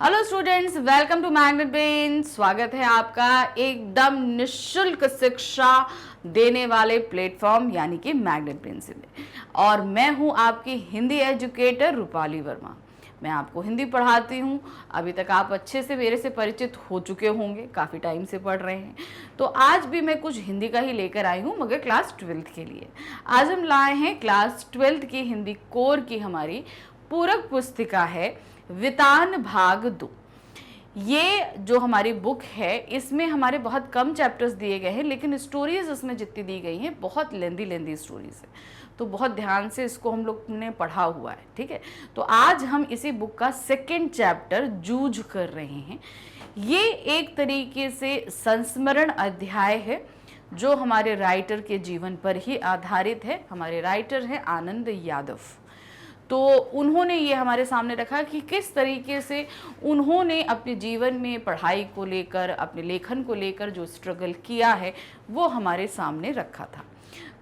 Hello students, welcome to Magnet Brain. स्वागत है आपका एकदम निशुल्क शिक्षा देने वाले प्लेटफॉर्म यानी कि मैग्नेट ब्रेन से। और मैं हूं आपकी हिंदी एजुकेटर रूपाली वर्मा। मैं आपको हिंदी पढ़ाती हूं। अभी तक आप अच्छे से मेरे से परिचित हो चुके होंगे, काफ़ी टाइम से पढ़ रहे हैं। तो आज भी मैं कुछ हिंदी का ही लेकर आई हूं, मगर क्लास 12th के लिए। आज हम लाए हैं क्लास 12th की हिंदी कोर की हमारी पूरक पुस्तिका है वितान भाग 2। ये जो हमारी बुक है इसमें हमारे बहुत कम चैप्टर्स दिए गए हैं, लेकिन स्टोरीज इसमें जितनी दी गई हैं बहुत लेंदी स्टोरीज है। तो बहुत ध्यान से इसको हम लोग ने पढ़ा हुआ है, ठीक है। तो आज हम इसी बुक का सेकंड चैप्टर जूझ कर रहे हैं। ये एक तरीके से संस्मरण अध्याय है जो हमारे राइटर के जीवन पर ही आधारित है। हमारे राइटर हैं आनंद यादव। तो उन्होंने ये हमारे सामने रखा कि किस तरीके से उन्होंने अपने जीवन में पढ़ाई को लेकर, अपने लेखन को लेकर जो स्ट्रगल किया है वो हमारे सामने रखा था।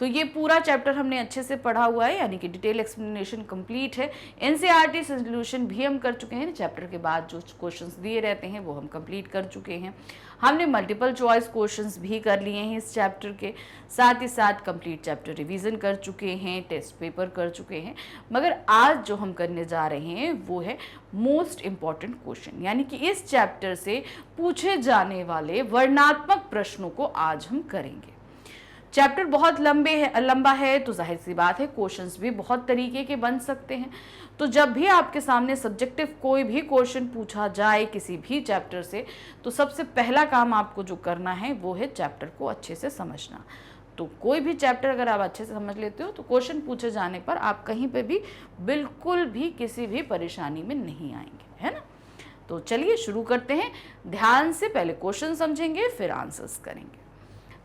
तो ये पूरा चैप्टर हमने अच्छे से पढ़ा हुआ है, यानी कि डिटेल एक्सप्लेनेशन कंप्लीट है। एनसीईआरटी सोल्यूशन भी हम कर चुके हैं। चैप्टर के बाद जो क्वेश्चंस दिए रहते हैं वो हम कंप्लीट कर चुके हैं। हमने मल्टीपल चॉइस क्वेश्चंस भी कर लिए हैं इस चैप्टर के, साथ ही साथ कंप्लीट चैप्टर रिवीजन कर चुके हैं, टेस्ट पेपर कर चुके हैं। मगर आज जो हम करने जा रहे हैं वो है मोस्ट इम्पॉर्टेंट क्वेश्चन, यानी कि इस चैप्टर से पूछे जाने वाले वर्णनात्मक प्रश्नों को आज हम करेंगे। चैप्टर बहुत लंबा है तो जाहिर सी बात है क्वेश्चंस भी बहुत तरीके के बन सकते हैं। तो जब भी आपके सामने सब्जेक्टिव कोई भी क्वेश्चन पूछा जाए किसी भी चैप्टर से, तो सबसे पहला काम आपको जो करना है वो है चैप्टर को अच्छे से समझना। तो कोई भी चैप्टर अगर आप अच्छे से समझ लेते हो तो क्वेश्चन पूछे जाने पर आप कहीं पे भी बिल्कुल भी किसी भी परेशानी में नहीं आएंगे, है ना। तो चलिए शुरू करते हैं। ध्यान से पहले क्वेश्चन समझेंगे फिर आंसर्स करेंगे।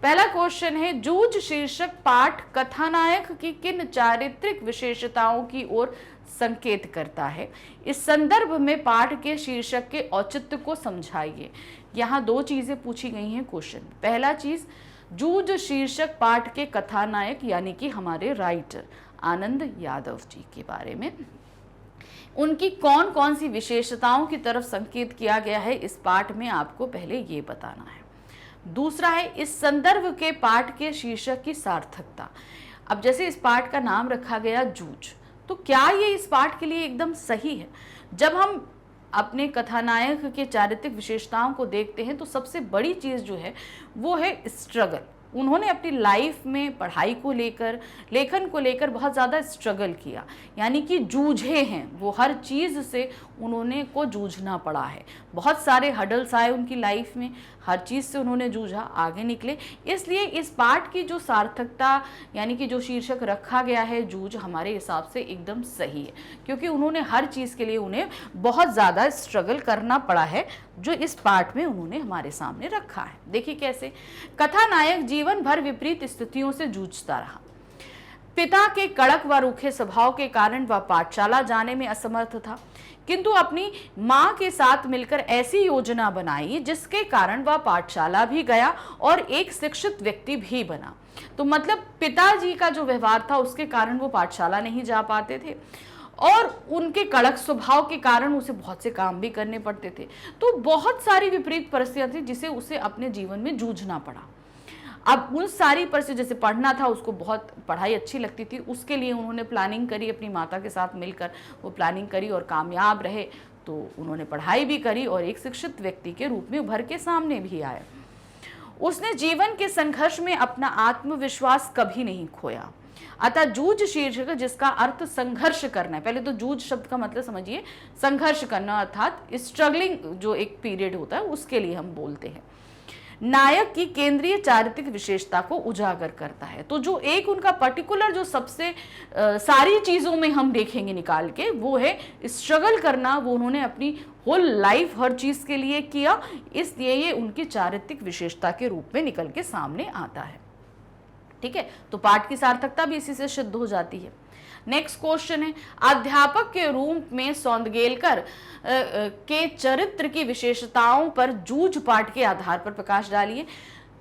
पहला क्वेश्चन है, जूझ शीर्षक पाठ कथानायक की किन चारित्रिक विशेषताओं की ओर संकेत करता है। इस संदर्भ में पाठ के शीर्षक के औचित्य को समझाइए। यहाँ दो चीजें पूछी गई हैं क्वेश्चन। पहला चीज, जूझ शीर्षक पाठ के कथानायक यानी कि हमारे राइटर आनंद यादव जी के बारे में, उनकी कौन कौन सी विशेषताओं की तरफ संकेत किया गया है इस पाठ में, आपको पहले ये बताना है। दूसरा है, इस संदर्भ के पाठ के शीर्षक की सार्थकता। अब जैसे इस पाठ का नाम रखा गया जूझ, तो क्या ये इस पाठ के लिए एकदम सही है। जब हम अपने कथानायक के चारित्रिक विशेषताओं को देखते हैं तो सबसे बड़ी चीज जो है वो है स्ट्रगल। उन्होंने अपनी लाइफ में पढ़ाई को लेकर, लेखन को लेकर बहुत ज़्यादा स्ट्रगल किया, यानी कि जूझे हैं वो। हर चीज़ से उन्होंने को जूझना पड़ा है। बहुत सारे हडल्स आए उनकी लाइफ में, हर चीज़ से उन्होंने जूझा, आगे निकले। इसलिए इस पाठ की जो सार्थकता यानी कि जो शीर्षक रखा गया है जूझ, हमारे हिसाब से एकदम सही है, क्योंकि उन्होंने हर चीज़ के लिए उन्हें बहुत ज़्यादा स्ट्रगल करना पड़ा है, जो इस पाठ में उन्होंने हमारे सामने रखा है। देखिए कैसे। कथानायक जीवन भर विपरीत स्थितियों से जूझता रहा। पिता के कड़क व रूखे स्वभाव के कारण वह पाठशाला जाने में असमर्थ था, किंतु अपनी मां के साथ मिलकर ऐसी योजना बनाई जिसके कारण वह पाठशाला भी गया और एक शिक्षित व्यक्ति भी बना। तो मतलब पिताजी का जो व्यवहार था उसके कारण वो पाठशाला नहीं जा पाते थे, और उनके कड़क स्वभाव के कारण उसे बहुत से काम भी करने पड़ते थे। तो बहुत सारी विपरीत परिस्थितियां थी जिसे उसे अपने जीवन में जूझना पड़ा। अब उन सारी परिस्थिति, जैसे पढ़ना था, उसको बहुत पढ़ाई अच्छी लगती थी, उसके लिए उन्होंने प्लानिंग करी, अपनी माता के साथ मिलकर वो प्लानिंग करी और कामयाब रहे। तो उन्होंने पढ़ाई भी करी और एक शिक्षित व्यक्ति के रूप में उभर के सामने भी आए। उसने जीवन के संघर्ष में अपना आत्मविश्वास कभी नहीं खोया। अतः जूझ शीर्षक जिसका अर्थ संघर्ष करना है। पहले तो जूझ शब्द का मतलब समझिए, संघर्ष करना, अर्थात स्ट्रगलिंग जो एक पीरियड होता है उसके लिए हम बोलते हैं। नायक की केंद्रीय चारित्रिक विशेषता को उजागर करता है। तो जो एक उनका पर्टिकुलर जो सबसे सारी चीजों में हम देखेंगे निकाल के, वो है स्ट्रगल करना। वो उन्होंने अपनी होल लाइफ हर चीज के लिए किया, इसलिए ये उनकी चारित्रिक विशेषता के रूप में निकल के सामने आता है। ठीक है, तो पाठ की सार्थकता भी इसी से सिद्ध हो जाती है। नेक्स्ट क्वेश्चन है, अध्यापक के रूप में सौंदगेलकर के चरित्र की विशेषताओं पर जूझ पाठ के आधार पर प्रकाश डालिए।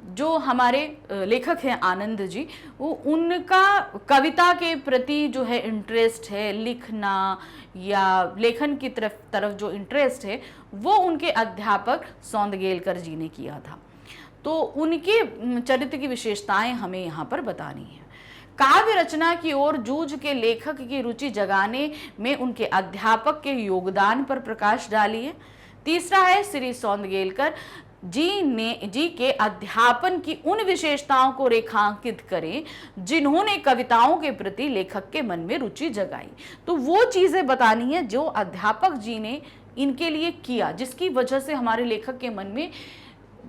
जो हमारे लेखक हैं आनंद जी, वो उनका कविता के प्रति जो है इंटरेस्ट है, लिखना या लेखन की तरफ जो इंटरेस्ट है, वो उनके अध्यापक सौंदगेलकर जी ने किया था। तो उनके चरित्र की विशेषताएं हमें यहाँ पर बतानी है। काव्य रचना की ओर जूझ के लेखक की रुचि जगाने में उनके अध्यापक के योगदान पर प्रकाश डालिए। तीसरा है श्री सौंदगेलकर जी के अध्यापन की उन विशेषताओं को रेखांकित करें जिन्होंने कविताओं के प्रति लेखक के मन में रुचि जगाई। तो वो चीजें बतानी है जो अध्यापक जी ने इनके लिए किया, जिसकी वजह से हमारे लेखक के मन में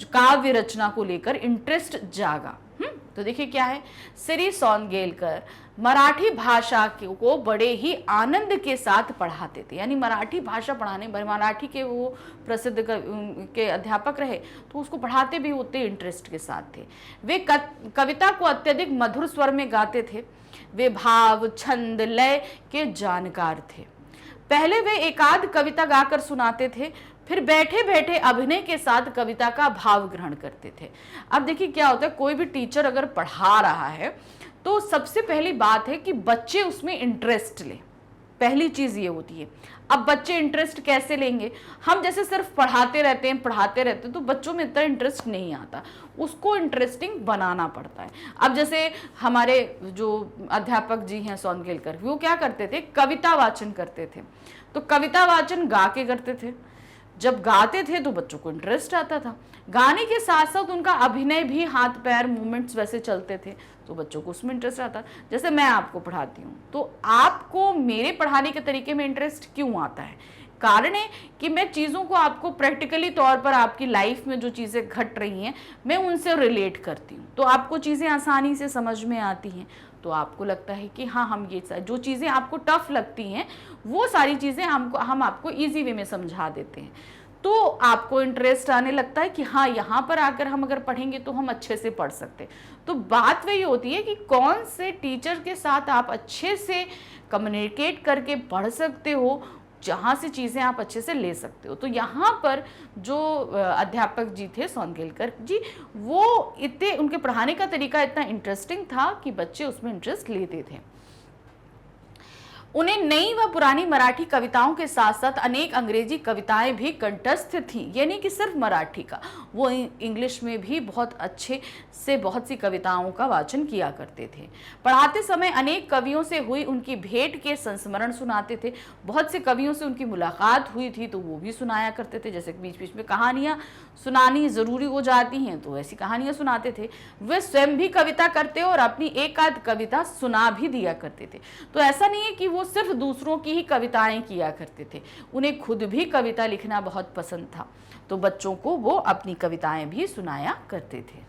काव्य रचना को लेकर इंटरेस्ट जागा। तो देखिए क्या है, श्री सौंदगेलकर मराठी भाषा को बड़े ही आनंद के साथ पढ़ाते थे, यानी मराठी भाषा पढ़ाने, मराठी के वो प्रसिद्ध के अध्यापक रहे, तो उसको पढ़ाते भी उतने इंटरेस्ट के साथ थे। वे कविता को अत्यधिक मधुर स्वर में गाते थे। वे भाव, छंद, लय के जानकार थे। पहले वे एकाध कविता गाकर सुनाते थे, फिर बैठे बैठे अभिनय के साथ कविता का भाव ग्रहण करते थे। अब देखिए क्या होता है, कोई भी टीचर अगर पढ़ा रहा है तो सबसे पहली बात है कि बच्चे उसमें इंटरेस्ट लें, पहली चीज ये होती है। अब बच्चे इंटरेस्ट कैसे लेंगे? हम जैसे सिर्फ पढ़ाते रहते हैं तो बच्चों में इतना इंटरेस्ट नहीं आता, उसको इंटरेस्टिंग बनाना पड़ता है। अब जैसे हमारे जो अध्यापक जी हैं सौंदगेलकर, वो क्या करते थे, कविता वाचन करते थे। तो कविता वाचन गा के करते थे। जब गाते थे तो बच्चों को इंटरेस्ट आता था। गाने के साथ साथ उनका अभिनय भी, हाथ पैर मूवमेंट्स वैसे चलते थे, तो बच्चों को उसमें इंटरेस्ट आता। जैसे मैं आपको पढ़ाती हूँ, तो आपको मेरे पढ़ाने के तरीके में इंटरेस्ट क्यों आता है? कारण है कि मैं चीज़ों को आपको प्रैक्टिकली तौर पर आपकी लाइफ में जो चीज़ें घट रही हैं, मैं उनसे रिलेट करती हूँ, तो आपको चीज़ें आसानी से समझ में आती हैं। तो आपको लगता है कि हाँ, हम ये जो चीज़ें आपको टफ लगती हैं वो सारी चीज़ें हम आपको ईजी वे में समझा देते हैं। तो आपको इंटरेस्ट आने लगता है कि हाँ, यहाँ पर आकर हम अगर पढ़ेंगे तो हम अच्छे से पढ़ सकते हैं। तो बात वही होती है कि कौन से टीचर के साथ आप अच्छे से कम्युनिकेट करके पढ़ सकते हो, जहाँ से चीज़ें आप अच्छे से ले सकते हो। तो यहाँ पर जो अध्यापक जी थे सौंदगेलकर जी, वो इतने, उनके पढ़ाने का तरीका इतना इंटरेस्टिंग था कि बच्चे उसमें इंटरेस्ट लेते थे। उन्हें नई व पुरानी मराठी कविताओं के साथ साथ अनेक अंग्रेजी कविताएं भी कंठस्थ थीं, यानी कि सिर्फ मराठी का, वो इंग्लिश में भी बहुत अच्छे से बहुत सी कविताओं का वाचन किया करते थे। पढ़ाते समय अनेक कवियों से हुई उनकी भेंट के संस्मरण सुनाते थे। बहुत से कवियों से उनकी मुलाकात हुई थी तो वो भी सुनाया करते थे। जैसे बीच बीच में कहानियाँ सुनानी ज़रूरी हो जाती हैं तो ऐसी कहानियाँ सुनाते थे। वे स्वयं भी कविता करते और अपनी एक आध कविता सुना भी दिया करते थे। तो ऐसा नहीं है कि वो सिर्फ दूसरों की ही कविताएं किया करते थे, उन्हें खुद भी कविता लिखना बहुत पसंद था, तो बच्चों को वो अपनी कविताएं भी सुनाया करते थे।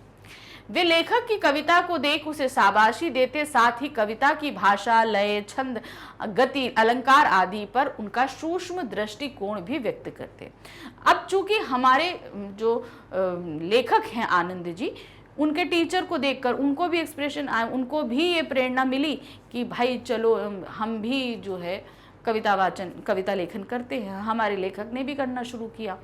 वे लेखक की कविता को देख उसे शाबाशी देते, साथ ही कविता की भाषा, लय, छंद, गति, अलंकार आदि पर उनका सूक्ष्म दृष्टिकोण भी व्यक्त करते। अब चूंकि हमारे जो लेखक हैं आनंद जी, उनके टीचर को देखकर उनको भी एक्सप्रेशन आया, उनको भी ये प्रेरणा मिली कि भाई चलो हम भी जो है कविता वाचन, कविता लेखन करते हैं। हमारे लेखक ने भी करना शुरू किया,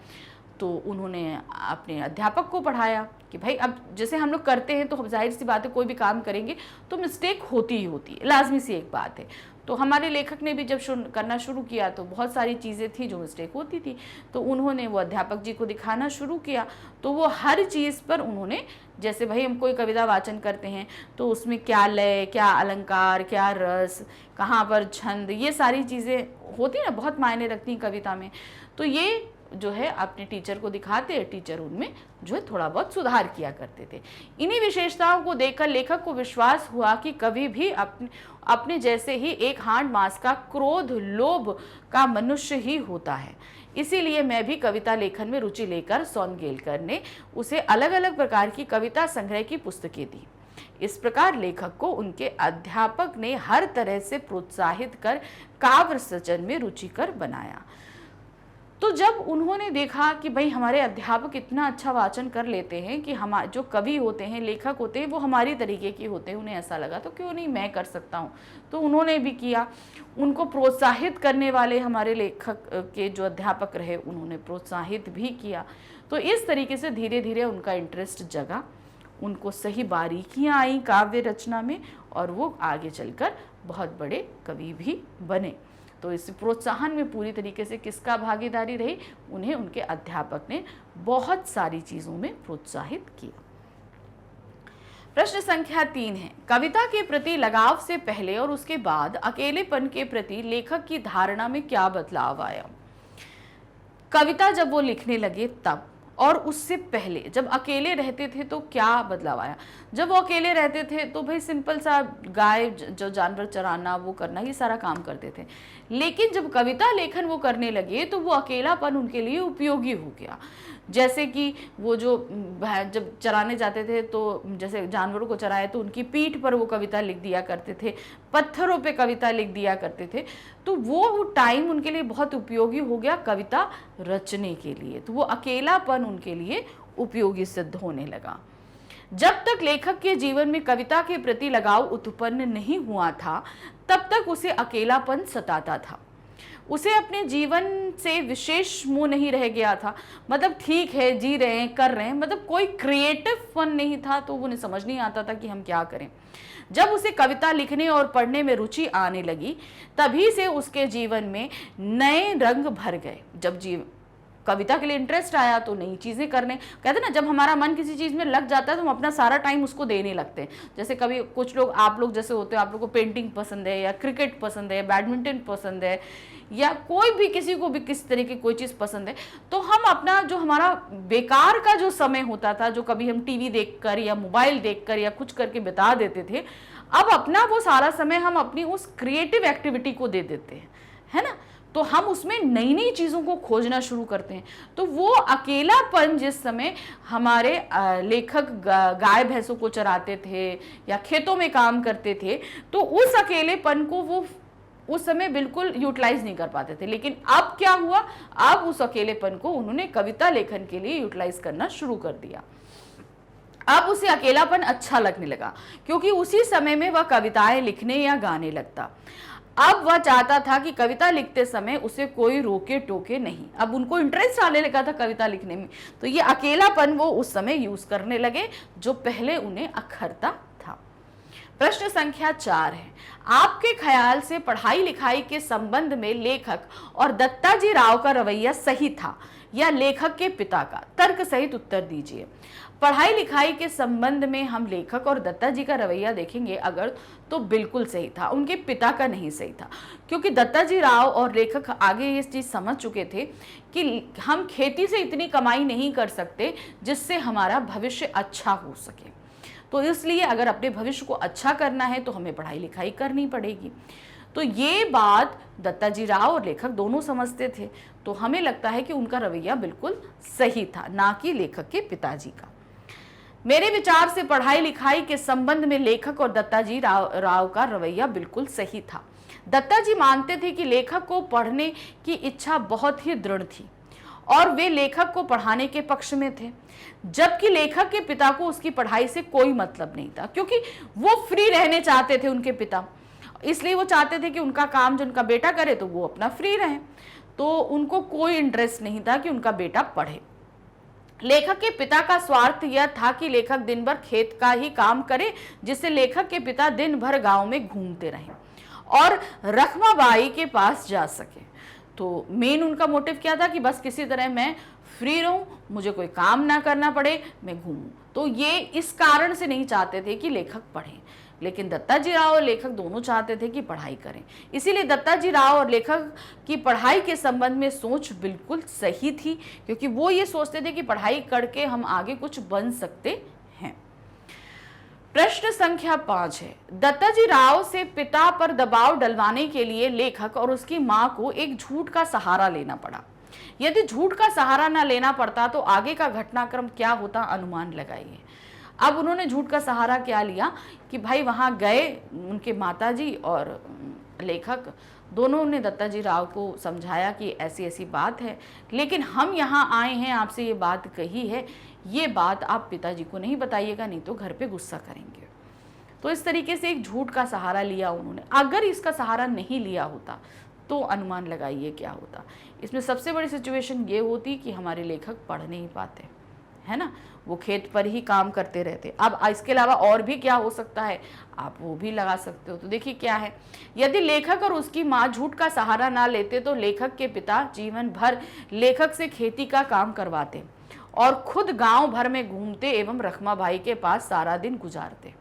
तो उन्होंने अपने अध्यापक को पढ़ाया कि भाई अब जैसे हम लोग करते हैं तो जाहिर सी बात है, कोई भी काम करेंगे तो मिस्टेक होती ही होती है, लाजमी सी एक बात है। तो हमारे लेखक ने भी जब करना शुरू किया तो बहुत सारी चीज़ें थी जो मिस्टेक होती थी, तो उन्होंने वो अध्यापक जी को दिखाना शुरू किया। तो वो हर चीज़ पर उन्होंने, जैसे भाई हम कोई कविता वाचन करते हैं तो उसमें क्या लय, क्या अलंकार, क्या रस, कहाँ पर छंद, ये सारी चीज़ें होती हैं ना, बहुत मायने रखती हैं कविता में। तो ये जो है अपने टीचर को दिखाते, टीचर उनमें जो है थोड़ा बहुत सुधार किया करते थे। इन्हीं विशेषताओं को देखकर लेखक को विश्वास हुआ कि कभी भी अपने जैसे ही एक हांड मास का क्रोध, लोभ का मनुष्य ही होता है। इसीलिए मैं भी कविता लेखन में रुचि लेकर सौंदगेलकर ने उसे अलग अलग प्रकार की कविता संग्रह की पुस्तकें दी। इस प्रकार लेखक को उनके अध्यापक ने हर तरह से प्रोत्साहित कर काव्य सृजन में रुचिकर बनाया। तो जब उन्होंने देखा कि भाई हमारे अध्यापक इतना अच्छा वाचन कर लेते हैं कि हम जो कवि होते हैं, लेखक होते हैं, वो हमारी तरीके के होते हैं, उन्हें ऐसा लगा तो क्यों नहीं मैं कर सकता हूँ। तो उन्होंने भी किया। उनको प्रोत्साहित करने वाले हमारे लेखक के जो अध्यापक रहे, उन्होंने प्रोत्साहित भी किया। तो इस तरीके से धीरे धीरे उनका इंटरेस्ट जगा उनको सही बारीकियां आई काव्य रचना में और वो आगे चलकर बहुत बड़े कवि भी बने। तो इस प्रोत्साहन में पूरी तरीके से किसका भागीदारी रही? उन्हें उनके अध्यापक ने बहुत सारी चीज़ों में प्रोत्साहित किया। प्रश्न संख्या 3 है, कविता के प्रति लगाव से पहले और उसके बाद अकेलेपन के प्रति लेखक की धारणा में क्या बदलाव आया? कविता जब वो लिखने लगे तब, और उससे पहले जब अकेले रहते थे तो क्या बदलाव आया? जब वो अकेले रहते थे तो भाई सिंपल सा गाय जो जानवर चराना वो करना ये सारा काम करते थे, लेकिन जब कविता लेखन वो करने लगे तो वो अकेलापन उनके लिए उपयोगी हो गया। जैसे कि वो जो जब चराने जाते थे तो जैसे जानवरों को चराए तो उनकी पीठ पर वो कविता लिख दिया करते थे, पत्थरों पे कविता लिख दिया करते थे, तो वो टाइम उनके लिए बहुत उपयोगी हो गया कविता रचने के लिए। तो वो अकेलापन उनके लिए उपयोगी सिद्ध होने लगा। जब तक लेखक के जीवन में कविता के प्रति लगाव उत्पन्न नहीं हुआ था तब तक उसे अकेलापन सताता था। उसे अपने जीवन से विशेष मोह नहीं रह गया था, मतलब ठीक है जी रहे हैं कर रहे हैं, मतलब कोई क्रिएटिव फन नहीं था, तो उन्हें समझ नहीं आता था कि हम क्या करें। जब उसे कविता लिखने और पढ़ने में रुचि आने लगी तभी से उसके जीवन में नए रंग भर गए। जब कविता के लिए इंटरेस्ट आया तो नई चीज़ें करने, कहते ना जब हमारा मन किसी चीज़ में लग जाता है तो हम अपना सारा टाइम उसको देने लगते हैं। जैसे कभी कुछ लोग, आप लोग जैसे होते हो, आप लोग को पेंटिंग पसंद है या क्रिकेट पसंद है, बैडमिंटन पसंद है, या कोई भी किसी को भी किस तरह की कोई चीज़ पसंद है, तो हम अपना जो हमारा बेकार का जो समय होता था, जो कभी हम टीवी देखकर या मोबाइल देखकर या कुछ करके बिता देते थे, अब अपना वो सारा समय हम अपनी उस क्रिएटिव एक्टिविटी को दे देते हैं, है ना। तो हम उसमें नई नई चीज़ों को खोजना शुरू करते हैं। तो वो अकेलापन जिस समय हमारे लेखक गाय भैंसों को चराते थे या खेतों में काम करते थे, तो उस अकेलेपन को वो उस समय बिल्कुल यूटिलाइज नहीं कर पाते थे। लेकिन अब क्या हुआ, अब उस अकेलेपन को उन्होंने कविता लेखन के लिए यूटिलाइज करना शुरू कर दिया। अब उसे अकेलापन अच्छा लगने लगा क्योंकि उसी समय में वह कविताएं लिखने या गाने लगता। अब वह चाहता था कि कविता लिखते समय उसे कोई रोके टोके नहीं। अब उनको इंटरेस्ट आने लगा था कविता लिखने में, तो ये अकेलापन वो उस समय यूज करने लगे जो पहले उन्हें अखरता था। प्रश्न संख्या 4 है, आपके ख्याल से पढ़ाई लिखाई के संबंध में लेखक और दत्ताजी राव का रवैया सही था या लेखक के पिता का? तर्क सहित उत्तर दीजिए। पढ़ाई लिखाई के संबंध में हम लेखक और दत्ताजी का रवैया देखेंगे अगर, तो बिल्कुल सही था, उनके पिता का नहीं सही था। क्योंकि दत्ताजी राव और लेखक आगे ये चीज़ समझ चुके थे कि हम खेती से इतनी कमाई नहीं कर सकते जिससे हमारा भविष्य अच्छा हो सके। तो इसलिए अगर अपने भविष्य को अच्छा करना है तो हमें पढ़ाई लिखाई करनी पड़ेगी। तो ये बात दत्ताजी राव और लेखक दोनों समझते थे, तो हमें लगता है कि उनका रवैया बिल्कुल सही था, ना कि लेखक के पिताजी का। मेरे विचार से पढ़ाई लिखाई के संबंध में लेखक और दत्ताजी राव का रवैया बिल्कुल सही था। दत्ताजी मानते थे कि लेखक को पढ़ने की इच्छा बहुत ही दृढ़ थी और वे लेखक को पढ़ाने के पक्ष में थे, जबकि लेखक के पिता को उसकी पढ़ाई से कोई मतलब नहीं था, क्योंकि वो फ्री रहने चाहते थे उनके पिता। इसलिए वो चाहते थे कि उनका काम जो उनका बेटा करे तो वो अपना फ्री रहे, तो उनको कोई इंटरेस्ट नहीं था कि उनका बेटा पढ़े। लेखक के पिता का स्वार्थ यह था कि लेखक दिन भर खेत का ही काम करे, जिससे लेखक के पिता दिन भर गांव में घूमते रहें और रखमाबाई के पास जा सके। तो मेन उनका मोटिव क्या था कि बस किसी तरह मैं फ्री रहूं, मुझे कोई काम ना करना पड़े, मैं घूमूं। तो ये इस कारण से नहीं चाहते थे कि लेखक पढ़ें, लेकिन दत्ताजी राव और लेखक दोनों चाहते थे कि पढ़ाई करें। इसीलिए दत्ताजी राव और लेखक की पढ़ाई के संबंध में सोच बिल्कुल सही थी, क्योंकि वो ये सोचते थे कि पढ़ाई करके हम आगे कुछ बन सकते हैं। प्रश्न संख्या 5 है, दत्ताजी राव से पिता पर दबाव डलवाने के लिए लेखक और उसकी मां को एक झूठ का सहारा लेना पड़ा। यदि झूठ का सहारा न लेना पड़ता तो आगे का घटनाक्रम क्या होता, अनुमान लगाइए। अब उन्होंने झूठ का सहारा क्या लिया कि भाई वहां गए, उनके माताजी और लेखक दोनों ने दत्ताजी राव को समझाया कि ऐसी ऐसी बात है, लेकिन हम यहाँ आए हैं, आपसे ये बात कही है, ये बात आप पिताजी को नहीं बताइएगा, नहीं तो घर पे गुस्सा करेंगे। तो इस तरीके से एक झूठ का सहारा लिया उन्होंने। अगर इसका सहारा नहीं लिया होता तो अनुमान लगाइए क्या होता। इसमें सबसे बड़ी सिचुएशन ये होती कि हमारे लेखक पढ़ नहीं पाते, है ना, वो खेत पर ही काम करते रहते। अब इसके अलावा और भी क्या हो सकता है, आप वो भी लगा सकते हो। तो देखिए क्या है, यदि लेखक और उसकी माँ झूठ का सहारा ना लेते तो लेखक के पिता जीवन भर लेखक से खेती का काम करवाते और खुद गांव भर में घूमते एवं रखमा भाई के पास सारा दिन गुजारते।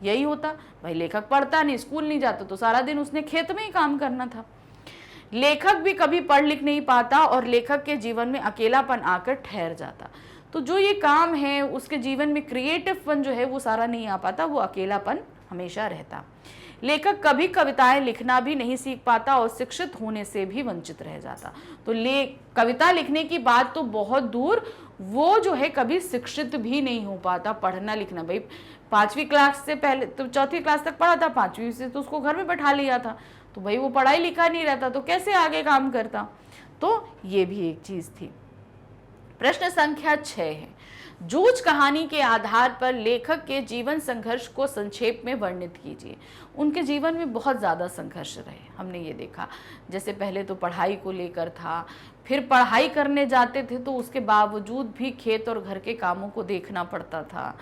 यही होता भाई, लेखक पढ़ता नहीं, स्कूल नहीं जाता, तो सारा दिन उसने खेत में ही काम करना था। लेखक भी कभी पढ़ लिख नहीं पाता और लेखक के जीवन में अकेलापन आकर ठहर जाता। तो जो ये काम है उसके जीवन में क्रिएटिवपन जो है वो सारा नहीं आ पाता, वो अकेलापन हमेशा रहता। लेखक कभी कविताएं लिखना भी नहीं सीख पाता और शिक्षित होने से भी वंचित रह जाता। तो कविता लिखने की बात तो बहुत दूर, वो जो है कभी शिक्षित भी नहीं हो पाता। पढ़ना लिखना भाई 5वीं क्लास से पहले तो 4वीं क्लास तक पढ़ा था, 5वीं से तो उसको घर में बैठा लिया था, तो भाई वो पढ़ाई लिखा नहीं रहता तो कैसे आगे काम करता। तो ये भी एक चीज थी। प्रश्न संख्या 6 है, जूझ कहानी के आधार पर लेखक के जीवन संघर्ष को संक्षेप में वर्णित कीजिए। उनके जीवन में बहुत ज़्यादा संघर्ष रहे, हमने ये देखा। जैसे पहले तो पढ़ाई को लेकर था, फिर पढ़ाई करने जाते थे तो उसके बावजूद भी खेत और घर के कामों को देखना पड़ता था।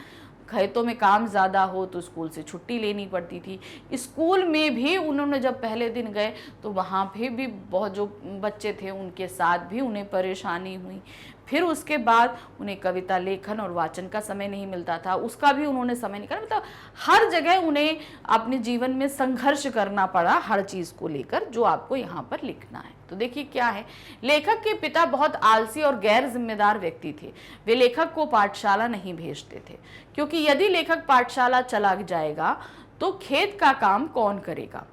खेतों में काम ज़्यादा हो तो स्कूल से छुट्टी लेनी पड़ती थी। स्कूल में भी उन्होंने जब पहले दिन गए तो वहाँ पे भी बहुत जो बच्चे थे उनके साथ भी उन्हें परेशानी हुई। फिर उसके बाद उन्हें कविता लेखन और वाचन का समय नहीं मिलता था, उसका भी उन्होंने समय निकाला। मतलब हर जगह उन्हें अपने जीवन में संघर्ष करना पड़ा हर चीज़ को लेकर, जो आपको यहाँ पर लिखना है। तो देखिए क्या है, लेखक के पिता बहुत आलसी और गैर जिम्मेदार व्यक्ति थे। वे लेखक को पाठशाला नहीं भेजते थे, क्योंकि यदि लेखक पाठशाला चला जाएगा तो खेत का काम कौन करेगा।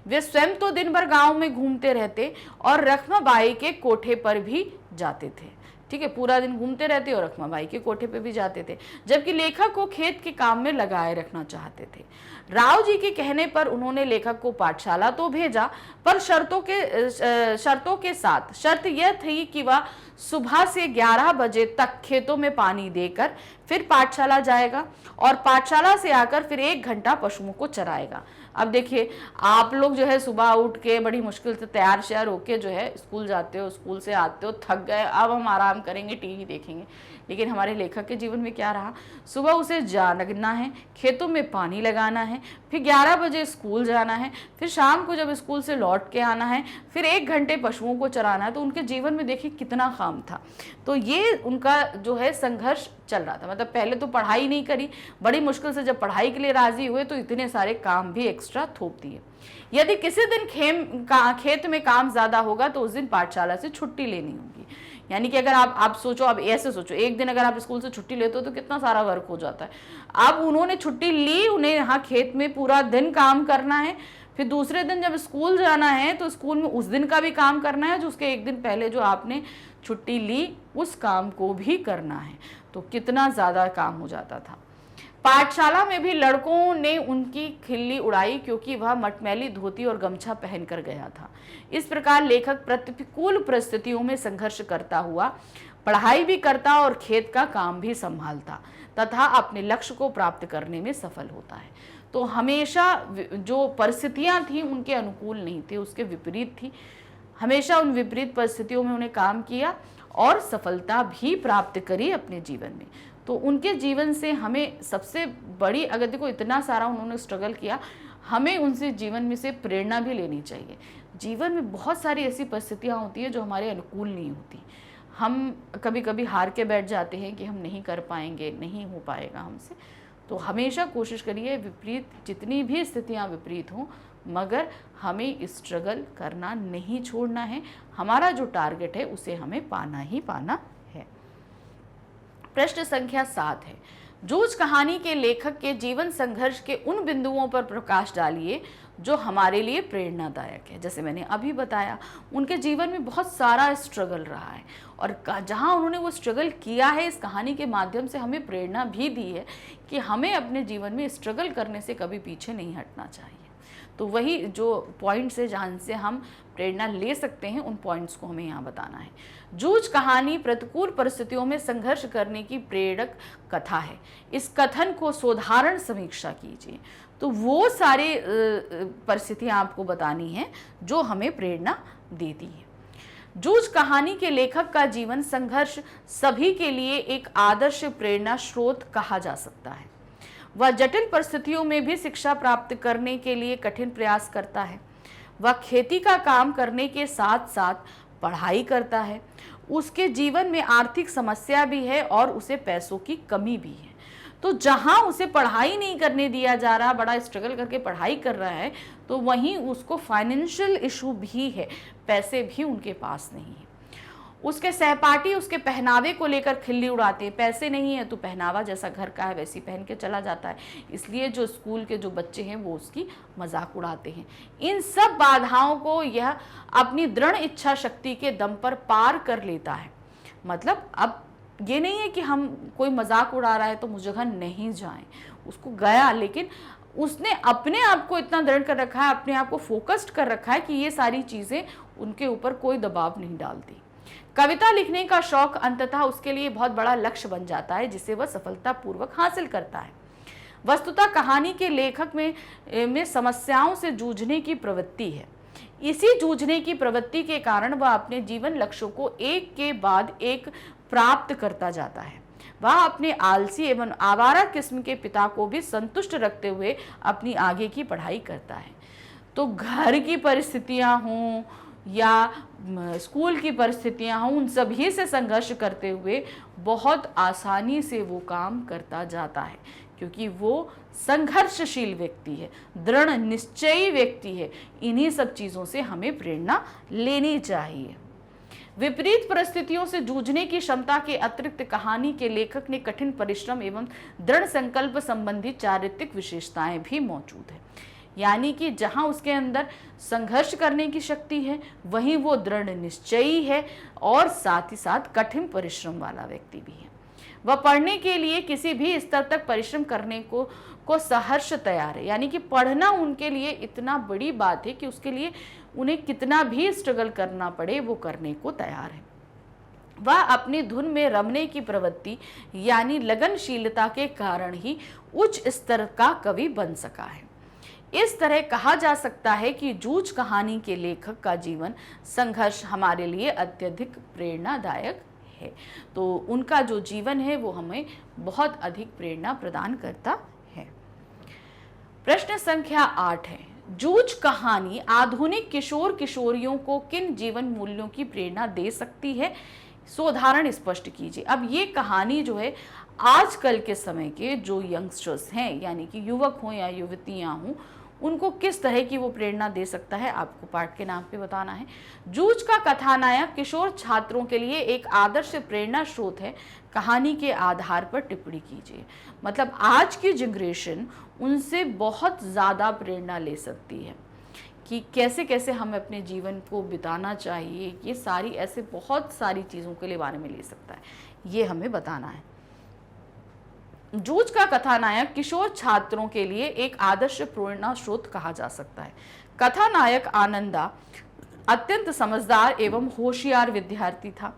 वे स्वयं तो दिन भर गांव में घूमते रहते और रखमाबाई के कोठे पर भी जाते थे। ठीक है, पूरा दिन घूमते रहते और रखमाबाई के कोठे पे भी जाते थे, जबकि लेखक को खेत के काम में लगाए रखना चाहते थे। राव जी के कहने पर उन्होंने लेखक को पाठशाला तो भेजा, पर शर्तों के साथ। शर्त यह थी कि वह सुबह से 11 बजे तक खेतों में पानी देकर फिर पाठशाला जाएगा और पाठशाला से आकर फिर 1 घंटा पशुओं को चराएगा। अब देखिए, आप लोग जो है सुबह उठ के बड़ी मुश्किल से तैयार श्यार होके जो है स्कूल जाते हो, स्कूल से आते हो, थक गए, अब हम आराम करेंगे, टीवी देखेंगे। लेकिन हमारे लेखक के जीवन में क्या रहा, सुबह उसे जागना है, खेतों में पानी लगाना है, फिर 11 बजे स्कूल जाना है, फिर शाम को जब स्कूल से लौट के आना है, फिर 1 घंटे पशुओं को चराना है। तो उनके जीवन में देखिए कितना काम था। तो ये उनका जो है संघर्ष चल रहा था। मतलब पहले तो पढ़ाई नहीं करी, बड़ी मुश्किल से जब पढ़ाई के लिए राजी हुए तो इतने सारे काम भी एक्स्ट्रा थोप दिए। यदि किसी दिन खेत में काम ज्यादा होगा तो उस दिन पाठशाला से छुट्टी लेनी होगी। यानी कि अगर आप सोचो, अब ऐसे सोचो, एक दिन अगर आप स्कूल से छुट्टी लेते हो तो कितना सारा वर्क हो जाता है। अब उन्होंने छुट्टी ली, उन्हें यहाँ खेत में पूरा दिन काम करना है, फिर दूसरे दिन जब स्कूल जाना है तो स्कूल में उस दिन का भी काम करना है, जो उसके 1 दिन पहले जो आपने छुट्टी ली उस काम को भी करना है। तो कितना ज़्यादा काम हो जाता था। पाठशाला में भी लड़कों ने उनकी खिल्ली उड़ाई, क्योंकि वह मटमैली धोती और गमछा पहनकर गया था। इस प्रकार लेखक प्रतिकूल परिस्थितियों में संघर्ष करता हुआ पढ़ाई भी करता और खेत का काम भी संभालता तथा अपने लक्ष्य को प्राप्त करने में सफल होता है। तो हमेशा जो परिस्थितियां थी उनके अनुकूल नहीं थी, उसके विपरीत थी। हमेशा उन विपरीत परिस्थितियों में उन्हें काम किया और सफलता भी प्राप्त करी अपने जीवन में। तो उनके जीवन से हमें सबसे बड़ी, अगर देखो इतना सारा उन्होंने स्ट्रगल किया, हमें उनसे जीवन में से प्रेरणा भी लेनी चाहिए। जीवन में बहुत सारी ऐसी परिस्थितियां होती है जो हमारे अनुकूल नहीं होती। हम कभी कभी हार के बैठ जाते हैं कि हम नहीं कर पाएंगे, नहीं हो पाएगा हमसे। तो हमेशा कोशिश करिए, विपरीत जितनी भी स्थितियां विपरीत हों, मगर हमें स्ट्रगल करना नहीं छोड़ना है। हमारा जो टारगेट है उसे हमें पाना ही पाना है। प्रश्न संख्या 7 है, जूझ कहानी के लेखक के जीवन संघर्ष के उन बिंदुओं पर प्रकाश डालिए जो हमारे लिए प्रेरणादायक है। जैसे मैंने अभी बताया, उनके जीवन में बहुत सारा स्ट्रगल रहा है और जहां उन्होंने वो स्ट्रगल किया है, इस कहानी के माध्यम से हमें प्रेरणा भी दी है कि हमें अपने जीवन में स्ट्रगल करने से कभी पीछे नहीं हटना चाहिए। तो वही जो पॉइंट्स है जहाँ से हम प्रेरणा ले सकते हैं, उन पॉइंट्स को हमें यहाँ बताना है। जूझ कहानी प्रतिकूल परिस्थितियों में संघर्ष करने की प्रेरक कथा है। इस कथन को साधारण समीक्षा कीजिए। तो वो सारे परिस्थितियाँ आपको बतानी हैं जो हमें प्रेरणा देती है। जूझ कहानी के लेखक का जीवन संघर्ष सभी के लिए एक आदर्श प्रेरणा स्रोत कहा जा सकता है। वह जटिल परिस्थितियों में भी शिक्षा प्राप्त करने के लिए कठिन प्रयास करता है। वह खेती का काम करने के साथ साथ पढ़ाई करता है। उसके जीवन में आर्थिक समस्या भी है और उसे पैसों की कमी भी है। तो जहां उसे पढ़ाई नहीं करने दिया जा रहा, बड़ा स्ट्रगल करके पढ़ाई कर रहा है, तो वहीं उसको फाइनेंशियल इशू भी है, पैसे भी उनके पास नहीं है। उसके सहपाठी उसके पहनावे को लेकर खिल्ली उड़ाते हैं, पैसे नहीं है तो पहनावा जैसा घर का है वैसी पहन के चला जाता है, इसलिए जो स्कूल के जो बच्चे हैं वो उसकी मजाक उड़ाते हैं। इन सब बाधाओं को यह अपनी दृढ़ इच्छा शक्ति के दम पर पार कर लेता है। मतलब अब ये नहीं है कि हम कोई मजाक उड़ा रहा है तो उस जगह नहीं जाएं, उसको गया, लेकिन उसने अपने आप को इतना दृढ़ कर रखा है, अपने आप को फोकस्ड कर रखा है कि ये सारी चीज़ें उनके ऊपर कोई दबाव नहीं डालती। कविता लिखने का शौक अंततः उसके लिए बहुत बड़ा लक्ष्य बन जाता है, जिसे वह सफलतापूर्वक हासिल करता है। वस्तुतः कहानी के लेखक में समस्याओं से जूझने की प्रवृत्ति है। इसी जूझने की प्रवृत्ति के कारण वह अपने जीवन लक्ष्यों को एक के बाद एक प्राप्त करता जाता है। वह अपने आलसी एवं आवारा किस्म के पिता को भी संतुष्ट रखते हुए अपनी आगे की पढ़ाई करता है। तो घर की परिस्थितियां हों या स्कूल की परिस्थितियां हों, उन सभी से संघर्ष करते हुए बहुत आसानी से वो काम करता जाता है, क्योंकि वो संघर्षशील व्यक्ति है, दृढ़ निश्चयी व्यक्ति है। इन्हीं सब चीज़ों से हमें प्रेरणा लेनी चाहिए। विपरीत परिस्थितियों से जूझने की क्षमता के अतिरिक्त कहानी के लेखक ने कठिन परिश्रम एवं दृढ़ संकल्प संबंधी चारित्रिक विशेषताएं भी मौजूद है। यानी कि जहां उसके अंदर संघर्ष करने की शक्ति है, वहीं वो दृढ़ निश्चयी है और साथ ही साथ कठिन परिश्रम वाला व्यक्ति भी है। वह पढ़ने के लिए किसी भी स्तर तक परिश्रम करने को सहर्ष तैयार है। यानी कि पढ़ना उनके लिए इतना बड़ी बात है कि उसके लिए उन्हें कितना भी स्ट्रगल करना पड़े वो करने को तैयार है। वह अपनी धुन में रमने की प्रवृत्ति यानी लगनशीलता के कारण ही उच्च स्तर का कवि बन सका है। इस तरह कहा जा सकता है कि जूझ कहानी के लेखक का जीवन संघर्ष हमारे लिए अत्यधिक प्रेरणादायक है। तो उनका जो जीवन है वो हमें बहुत अधिक प्रेरणा प्रदान करता है। प्रश्न संख्या 8 है, जूझ कहानी आधुनिक किशोर किशोरियों को किन जीवन मूल्यों की प्रेरणा दे सकती है? उदाहरण स्पष्ट कीजिए। अब ये कहानी जो है आजकल के समय के जो यंगस्टर्स हैं, यानी कि युवक हों या युवतियां हों, उनको किस तरह की वो प्रेरणा दे सकता है, आपको पाठ के नाम पे बताना है। जूझ का कथानायक किशोर छात्रों के लिए एक आदर्श प्रेरणा स्रोत है। कहानी के आधार पर टिप्पणी कीजिए। मतलब आज की जनरेशन उनसे बहुत ज़्यादा प्रेरणा ले सकती है कि कैसे कैसे हमें अपने जीवन को बिताना चाहिए। ये सारी ऐसे बहुत सारी चीज़ों के लिए बारे में ले सकता है, ये हमें बताना है। जूझ का कथानायक किशोर छात्रों के लिए एक आदर्श प्रेरणा स्रोत कहा जा सकता है। कथानायक आनंदा अत्यंत समझदार एवं होशियार विद्यार्थी था।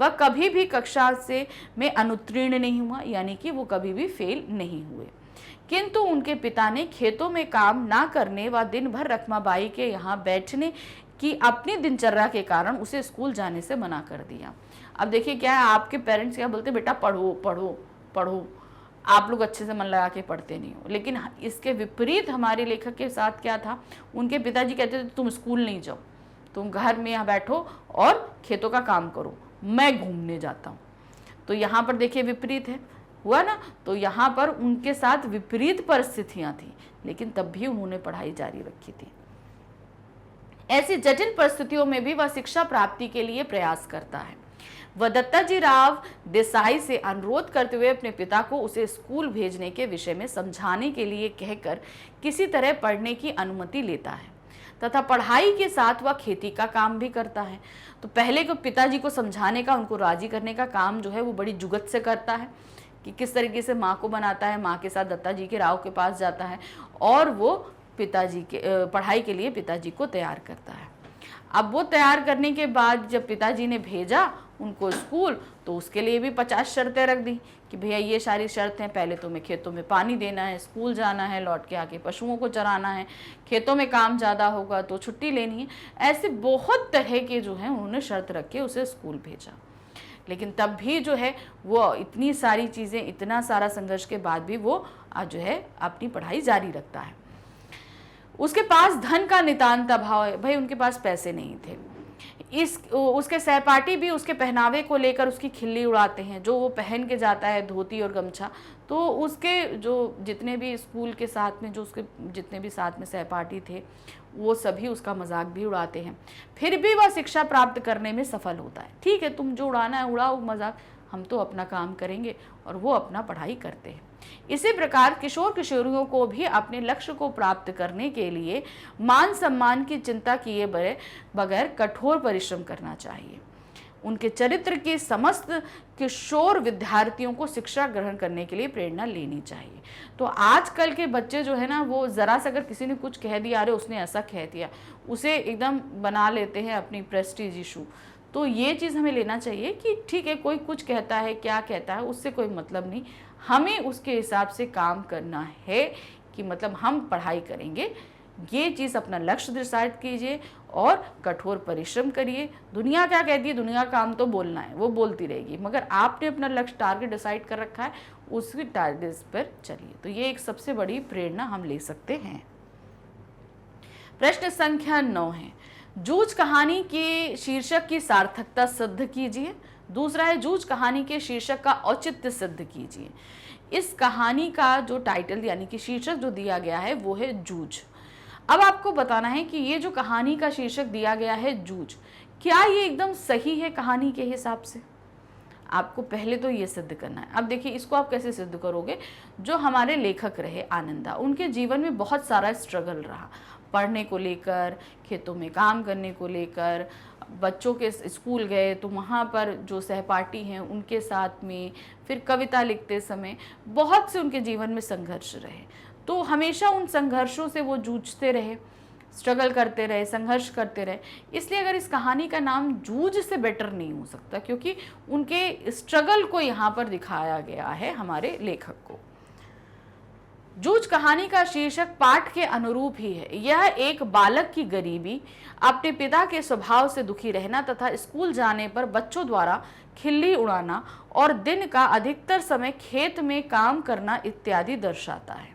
वह कभी भी कक्षा में अनुत्तीर्ण नहीं हुआ, यानी कि वो कभी भी फेल नहीं हुए। किंतु उनके पिता ने खेतों में काम ना करने व दिन भर रखमाबाई के यहाँ बैठने की अपनी दिनचर्या के कारण उसे स्कूल जाने से मना कर दिया। अब देखिए क्या है, आपके पेरेंट्स क्या बोलते, बेटा पढ़ो पढ़ो पढ़ो, आप लोग अच्छे से मन लगा के पढ़ते नहीं हो। लेकिन इसके विपरीत हमारे लेखक के साथ क्या था, उनके पिताजी कहते थे तुम स्कूल नहीं जाओ, तुम घर में यहाँ बैठो और खेतों का काम करो, मैं घूमने जाता हूँ। तो यहाँ पर देखिए विपरीत है, हुआ ना। तो यहाँ पर उनके साथ विपरीत परिस्थितियाँ थी, लेकिन तब भी उन्होंने पढ़ाई जारी रखी थी। ऐसी जटिल परिस्थितियों में भी वह शिक्षा प्राप्ति के लिए प्रयास करता है। वह दत्ताजी राव देसाई से अनुरोध करते हुए अपने पिता को उसे स्कूल भेजने के विषय में समझाने के लिए कहकर किसी तरह पढ़ने की अनुमति लेता है तथा पढ़ाई के साथ वह खेती का काम भी करता है। तो पहले को पिताजी को समझाने का, उनको राजी करने का काम जो है वो बड़ी जुगत से करता है कि किस तरीके से माँ को बनाता है, माँ के साथ दत्ताजी के राव के पास जाता है और वो पिताजी के पढ़ाई के लिए पिताजी को तैयार करता है। अब वो तैयार करने के बाद जब पिताजी ने भेजा उनको स्कूल, तो उसके लिए भी 50 शर्तें रख दी कि भैया ये सारी शर्तें, पहले तुम्हें खेतों में पानी देना है, स्कूल जाना है, लौट के आके पशुओं को चराना है, खेतों में काम ज़्यादा होगा तो छुट्टी लेनी है। ऐसे बहुत तरह के जो हैं उन्होंने शर्त रख के उसे स्कूल भेजा। लेकिन तब भी जो है वो इतनी सारी चीज़ें, इतना सारा संघर्ष के बाद भी वो आज जो है अपनी पढ़ाई जारी रखता है। उसके पास धन का नितांत अभाव है, भाई उनके पास पैसे नहीं थे। उसके सहपाठी भी उसके पहनावे को लेकर उसकी खिल्ली उड़ाते हैं, जो वो पहन के जाता है धोती और गमछा, तो उसके जो जितने भी स्कूल के साथ में जो उसके जितने भी साथ में सहपाठी थे वो सभी उसका मजाक भी उड़ाते हैं। फिर भी वह शिक्षा प्राप्त करने में सफल होता है। ठीक है, तुम जो उड़ाना है उड़ाओ मजाक, हम तो अपना काम करेंगे, और वो अपना पढ़ाई करते हैं। इसी प्रकार किशोर किशोरियों को भी अपने लक्ष्य को प्राप्त करने के लिए मान सम्मान की चिंता किए बगैर कठोर परिश्रम करना चाहिए। उनके चरित्र के समस्त किशोर विद्यार्थियों को शिक्षा ग्रहण करने के लिए प्रेरणा लेनी चाहिए। तो आजकल के बच्चे जो है ना, वो ज़रा सा अगर किसी ने कुछ कह दिया, अरे उसने ऐसा कह दिया, उसे एकदम बना लेते हैं अपनी प्रेस्टीज इशू। तो ये चीज़ हमें लेना चाहिए कि ठीक है, कोई कुछ कहता है, क्या कहता है, उससे कोई मतलब नहीं, हमें उसके हिसाब से काम करना है कि मतलब हम पढ़ाई करेंगे। ये चीज़ अपना लक्ष्य डिसाइड कीजिए और कठोर परिश्रम करिए। दुनिया क्या कहती है, दुनिया काम तो बोलना है, वो बोलती रहेगी, मगर आपने अपना लक्ष्य टारगेट डिसाइड कर रखा है, उसी टारगेट पर चलिए। तो ये एक सबसे बड़ी प्रेरणा हम ले सकते हैं। प्रश्न संख्या 9 है, जूझ कहानी के शीर्षक की सार्थकता सिद्ध कीजिए। दूसरा है, जूझ कहानी के शीर्षक का औचित्य सिद्ध कीजिए। इस कहानी का जो टाइटल यानी कि शीर्षक जो दिया गया है वो है जूझ। अब आपको बताना है कि ये जो कहानी का शीर्षक दिया गया है जूझ, क्या ये एकदम सही है कहानी के हिसाब से? आपको पहले तो ये सिद्ध करना है। अब देखिए, इसको आप कैसे सिद्ध करोगे? जो हमारे लेखक रहे आनंदा, उनके जीवन में बहुत सारा स्ट्रगल रहा, पढ़ने को लेकर, खेतों में काम करने को लेकर, बच्चों के स्कूल गए तो वहाँ पर जो सहपाठी हैं उनके साथ में, फिर कविता लिखते समय बहुत से उनके जीवन में संघर्ष रहे। तो हमेशा उन संघर्षों से वो जूझते रहे, स्ट्रगल करते रहे, संघर्ष करते रहे। इसलिए अगर इस कहानी का नाम जूझ से बेटर नहीं हो सकता, क्योंकि उनके स्ट्रगल को यहाँ पर दिखाया गया है हमारे लेखक को। जूझ कहानी का शीर्षक पाठ के अनुरूप ही है। यह एक बालक की गरीबी, अपने पिता के स्वभाव से दुखी रहना तथा स्कूल जाने पर बच्चों द्वारा खिल्ली उड़ाना और दिन का अधिकतर समय खेत में काम करना इत्यादि दर्शाता है।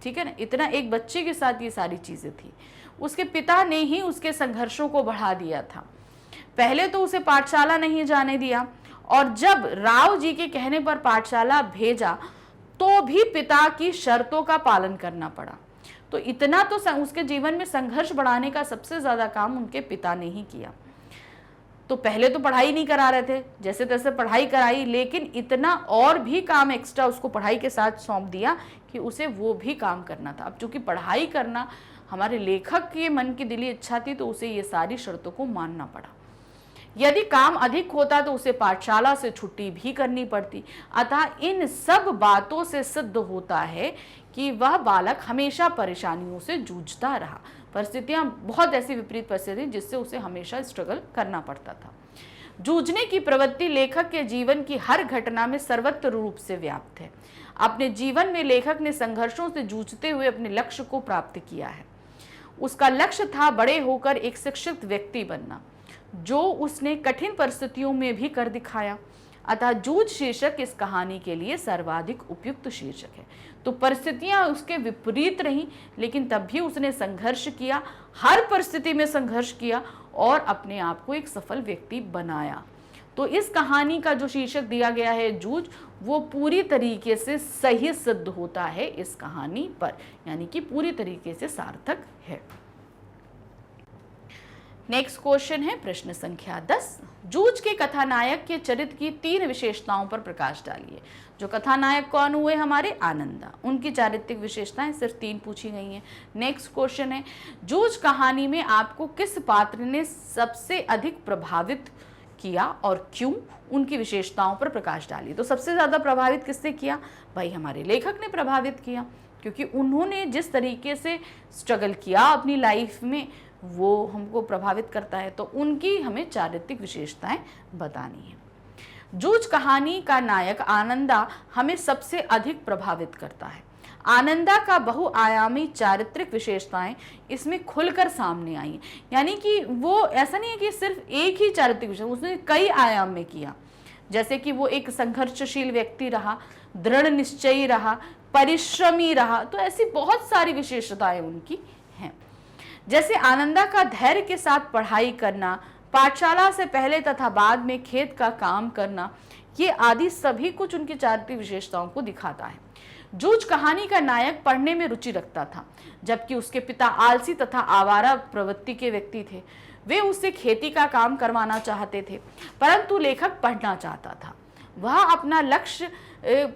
ठीक है ना, इतना एक बच्चे के साथ ये सारी चीजें थी। उसके पिता ने ही उसके संघर्षों को बढ़ा दिया था। पहले तो उसे पाठशाला नहीं जाने दिया, और जब राव जी के कहने पर पाठशाला भेजा तो भी पिता की शर्तों का पालन करना पड़ा। तो इतना तो उसके जीवन में संघर्ष बढ़ाने का सबसे ज्यादा काम उनके पिता ने ही किया। तो पहले तो पढ़ाई नहीं करा रहे थे, जैसे तैसे पढ़ाई कराई, लेकिन इतना और भी काम एक्स्ट्रा उसको पढ़ाई के साथ सौंप दिया कि उसे वो भी काम करना था। अब चूंकि पढ़ाई करना हमारे लेखक के मन की दिली इच्छा थी, तो उसे ये सारी शर्तों को मानना पड़ा। यदि काम अधिक होता तो उसे पाठशाला से छुट्टी भी करनी पड़ती। अतः इन सब बातों से सिद्ध होता है कि वह बालक हमेशा परेशानियों से जूझता रहा। परिस्थितियां बहुत ऐसी विपरीत परिस्थिति जिससे उसे हमेशा स्ट्रगल करना पड़ता था। जूझने की प्रवृत्ति लेखक के जीवन की हर घटना में सर्वत्र रूप से व्याप्त है। अपने जीवन में लेखक ने संघर्षों से जूझते हुए अपने लक्ष्य को प्राप्त किया है। उसका लक्ष्य था बड़े होकर एक शिक्षित व्यक्ति बनना, जो उसने कठिन परिस्थितियों में भी कर दिखाया। अतः जूझ शीर्षक इस कहानी के लिए सर्वाधिक उपयुक्त शीर्षक है। तो परिस्थितियां उसके विपरीत रहीं, लेकिन तब भी उसने संघर्ष किया, हर परिस्थिति में संघर्ष किया और अपने आप को एक सफल व्यक्ति बनाया। तो इस कहानी का जो शीर्षक दिया गया है जूझ, वो पूरी तरीके से सही सिद्ध होता है इस कहानी पर, यानी कि पूरी तरीके से सार्थक है। नेक्स्ट क्वेश्चन है प्रश्न संख्या 10। जूझ के कथानायक के चरित्र की 3 विशेषताओं पर प्रकाश डालिए। जो कथानायक कौन हुए? हमारे आनंदा। उनकी चारित्रिक विशेषताएं सिर्फ 3 पूछी गई हैं। नेक्स्ट क्वेश्चन है, जूझ कहानी में आपको किस पात्र ने सबसे अधिक प्रभावित किया और क्यों? उनकी विशेषताओं पर प्रकाश डालिए। तो सबसे ज्यादा प्रभावित किसने किया? भाई हमारे लेखक ने प्रभावित किया। क्योंकि उन्होंने जिस तरीके से स्ट्रगल किया अपनी लाइफ में वो हमको प्रभावित करता है। तो उनकी हमें चारित्रिक विशेषताएं बतानी है। जूझ कहानी का नायक आनंदा हमें सबसे अधिक प्रभावित करता है। आनंदा का बहुआयामी चारित्रिक विशेषताएं इसमें खुलकर सामने आई, यानी कि वो ऐसा नहीं है कि सिर्फ एक ही चारित्रिक विशेषता, उसने कई आयाम में किया। जैसे कि वो एक संघर्षशील व्यक्ति रहा, दृढ़ निश्चयी रहा, परिश्रमी रहा, तो ऐसी बहुत सारी विशेषताएं उनकी हैं। जैसे आनंदा का धैर्य के साथ पढ़ाई करना, पाठशाला से पहले तथा बाद में खेत का काम करना, ये आदि सभी कुछ उनकी चारित्रिक विशेषताओं को दिखाता है। जूझ कहानी का नायक पढ़ने में रुचि रखता था, जबकि उसके पिता आलसी तथा आवारा प्रवृत्ति के व्यक्ति थे। वे उससे खेती का काम करवाना चाहते थे, परंतु लेखक पढ़ना चाहता था। वह अपना लक्ष्य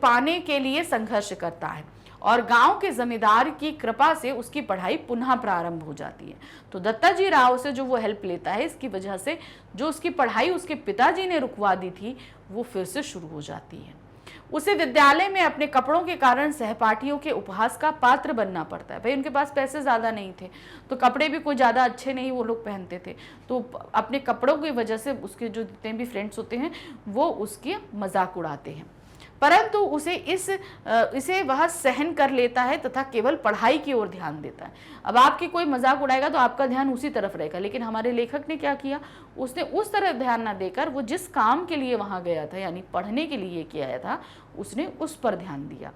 पाने के लिए संघर्ष करता है और गांव के जमींदार की कृपा से उसकी पढ़ाई पुनः प्रारंभ हो जाती है। तो दत्ताजी राव से जो वो हेल्प लेता है, इसकी वजह से जो उसकी पढ़ाई उसके पिताजी ने रुकवा दी थी वो फिर से शुरू हो जाती है। उसे विद्यालय में अपने कपड़ों के कारण सहपाठियों के उपहास का पात्र बनना पड़ता है। भाई उनके पास पैसे ज़्यादा नहीं थे, तो कपड़े भी कोई ज़्यादा अच्छे नहीं वो लोग पहनते थे, तो अपने कपड़ों की वजह से उसके जो जितने भी फ्रेंड्स होते हैं वो उसकी मजाक उड़ाते हैं, परंतु इसे वह सहन कर लेता है तथा केवल पढ़ाई की ओर ध्यान देता है। अब आपकी कोई मजाक उड़ाएगा तो आपका ध्यान उसी तरफ रहेगा, लेकिन हमारे लेखक ने क्या किया, उसने उस तरफ ध्यान न देकर वो जिस काम के लिए वहां गया था, यानी पढ़ने के लिए किया था, उसने उस पर ध्यान दिया।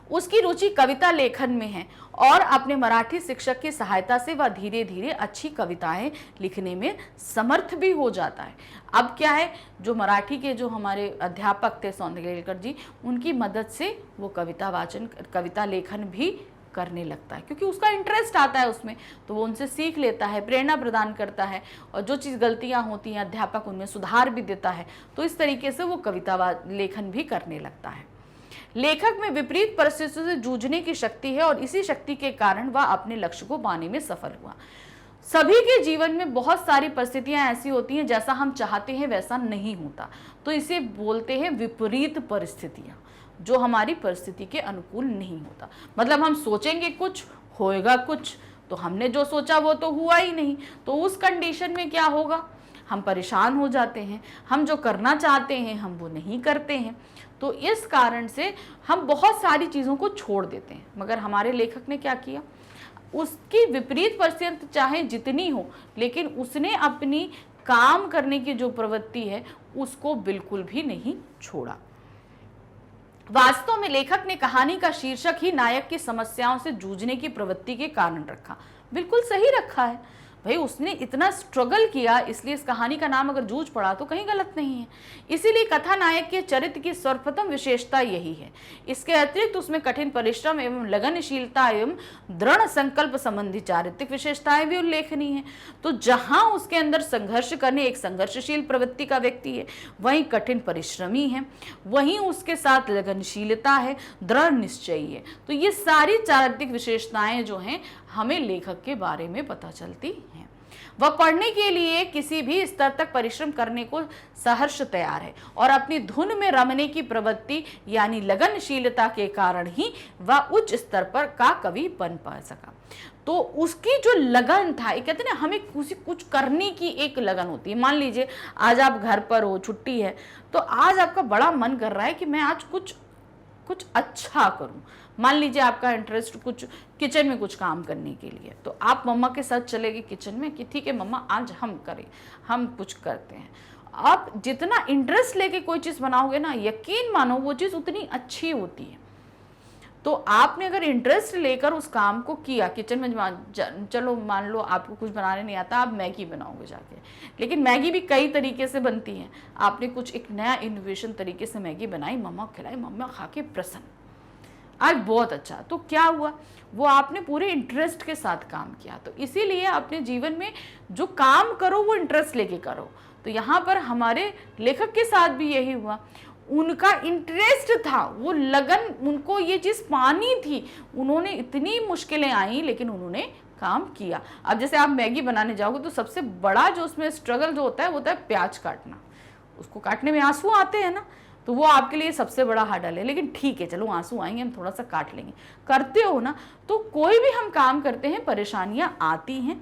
उसकी रुचि कविता लेखन में है और अपने मराठी शिक्षक की सहायता से वह धीरे धीरे अच्छी कविताएं लिखने में समर्थ भी हो जाता है। अब क्या है, जो मराठी के जो हमारे अध्यापक थे सौंदर्यकर जी, उनकी मदद से वो कविता वाचन, कविता लेखन भी करने लगता है, क्योंकि उसका इंटरेस्ट आता है उसमें, तो वो उनसे सीख लेता है, प्रेरणा प्रदान करता है, और जो चीज़ गलतियां होती हैं अध्यापक उनमें सुधार भी देता है। तो इस तरीके से वो कविता लेखन भी करने लगता है। लेखक में विपरीत परिस्थितियों से जूझने की शक्ति है और इसी शक्ति के कारण वह अपने लक्ष्य को पाने में सफल हुआ। सभी के जीवन में बहुत सारी परिस्थितियां ऐसी होती हैं जैसा हम चाहते हैं वैसा नहीं होता, तो इसे बोलते हैं विपरीत परिस्थितियां, जो हमारी परिस्थिति के अनुकूल नहीं होता। मतलब हम सोचेंगे कुछ, होएगा कुछ, तो हमने जो सोचा वो तो हुआ ही नहीं, तो उस कंडीशन में क्या होगा, हम परेशान हो जाते हैं, हम जो करना चाहते हैं हम वो नहीं करते हैं। तो इस कारण से हम बहुत सारी चीज़ों को छोड़ देते हैं। मगर हमारे लेखक ने क्या किया, उसकी विपरीत परिस्थिति चाहे जितनी हो, लेकिन उसने अपनी काम करने की जो प्रवृत्ति है उसको बिल्कुल भी नहीं छोड़ा। वास्तव में लेखक ने कहानी का शीर्षक ही नायक की समस्याओं से जूझने की प्रवृत्ति के कारण रखा। बिल्कुल सही रखा है भाई, उसने इतना स्ट्रगल किया, इसलिए इस कहानी का नाम अगर जूझ पड़ा तो कहीं गलत नहीं है। इसीलिए कथा नायक के चरित्र की सर्वप्रथम विशेषता यही है। इसके अतिरिक्त उसमें कठिन परिश्रम एवं लगनशीलता एवं दृढ़ संकल्प संबंधी चारित्रिक विशेषताएं भी उल्लेखनीय हैं। तो जहां उसके अंदर संघर्ष करने, एक संघर्षशील प्रवृत्ति का व्यक्ति है, वहीं कठिन परिश्रमी है, वहीं उसके साथ लगनशीलता है, दृढ़ निश्चयी है। तो ये सारी चारित्रिक विशेषताएं जो हैं हमें लेखक के बारे में पता चलती हैं। वह पढ़ने के लिए किसी भी स्तर तक परिश्रम करने को सहर्ष तैयार है और अपनी धुन में रमने की प्रवृत्ति यानी लगनशीलता के कारण ही वह उच्च स्तर पर का कवि बन पा सका। तो उसकी जो लगन था, ये कहते हैं ना, हमें कुछ करने की एक लगन होती है। मान लीजिए आज आप घर पर हो, छुट्टी है, तो आज आपका बड़ा मन कर रहा है कि मैं आज कुछ अच्छा करूं। मान लीजिए आपका इंटरेस्ट कुछ किचन में कुछ काम करने के लिए, तो आप मम्मा के साथ चले गए किचन में कि ठीक है मम्मा आज हम करें, हम कुछ करते हैं। आप जितना इंटरेस्ट लेके कोई चीज़ बनाओगे ना, यकीन मानो वो चीज़ उतनी अच्छी होती है। तो आपने अगर इंटरेस्ट लेकर उस काम को किया, किचन में चलो मान लो आपको कुछ बनाने नहीं आता, आप मैगी बनाओगे जाके, लेकिन मैगी भी कई तरीके से बनती है। आपने कुछ एक नया इनोवेशन तरीके से मैगी बनाई, मम्मा खिलाई, मम्मा खा के प्रसन्न, आज बहुत अच्छा। तो क्या हुआ, वो आपने पूरे इंटरेस्ट के साथ काम किया। तो इसीलिए अपने जीवन में जो काम करो वो इंटरेस्ट लेके करो। तो यहाँ पर हमारे लेखक के साथ भी यही हुआ, उनका इंटरेस्ट था, वो लगन, उनको ये चीज़ पानी थी, उन्होंने इतनी मुश्किलें आई लेकिन उन्होंने काम किया। अब जैसे आप मैगी बनाने जाओगे तो सबसे बड़ा जो उसमें स्ट्रगल जो होता है वो होता है प्याज काटना। उसको काटने में आंसू आते हैं ना, तो वो आपके लिए सबसे बड़ा हर्डल है। लेकिन ठीक है, चलो आंसू आएंगे, हम थोड़ा सा काट लेंगे। करते हो ना, तो कोई भी हम काम करते हैं परेशानियां आती हैं।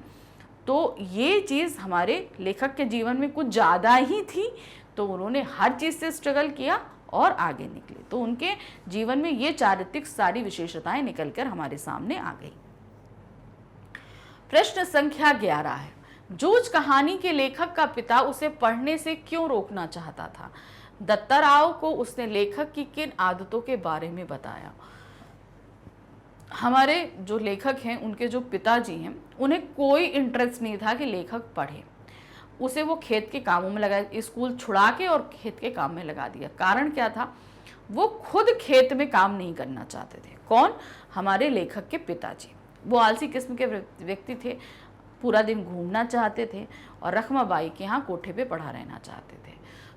तो ये चीज़ हमारे लेखक के जीवन में कुछ ज़्यादा ही थी, तो उन्होंने हर चीज़ से स्ट्रगल किया और आगे निकले। तो उनके जीवन में ये चारित्रिक सारी विशेषताएं निकलकर हमारे सामने आ गई। प्रश्न संख्या 11 है, जूझ कहानी के लेखक का पिता उसे पढ़ने से क्यों रोकना चाहता था? दत्ताराव को उसने लेखक की किन आदतों के बारे में बताया? हमारे जो लेखक हैं, उनके जो पिताजी हैं, उन्हें कोई इंटरेस्ट नहीं था कि लेखक पढ़े। उसे वो खेत के कामों में लगा, स्कूल छुड़ा के और खेत के काम में लगा दिया। कारण क्या था? वो खुद खेत में काम नहीं करना चाहते थे। कौन? हमारे लेखक के पिताजी। वो आलसी किस्म के व्यक्ति थे, पूरा दिन घूमना चाहते थे और रखमाबाई के यहाँ कोठे पे पढ़ा रहना चाहते थे।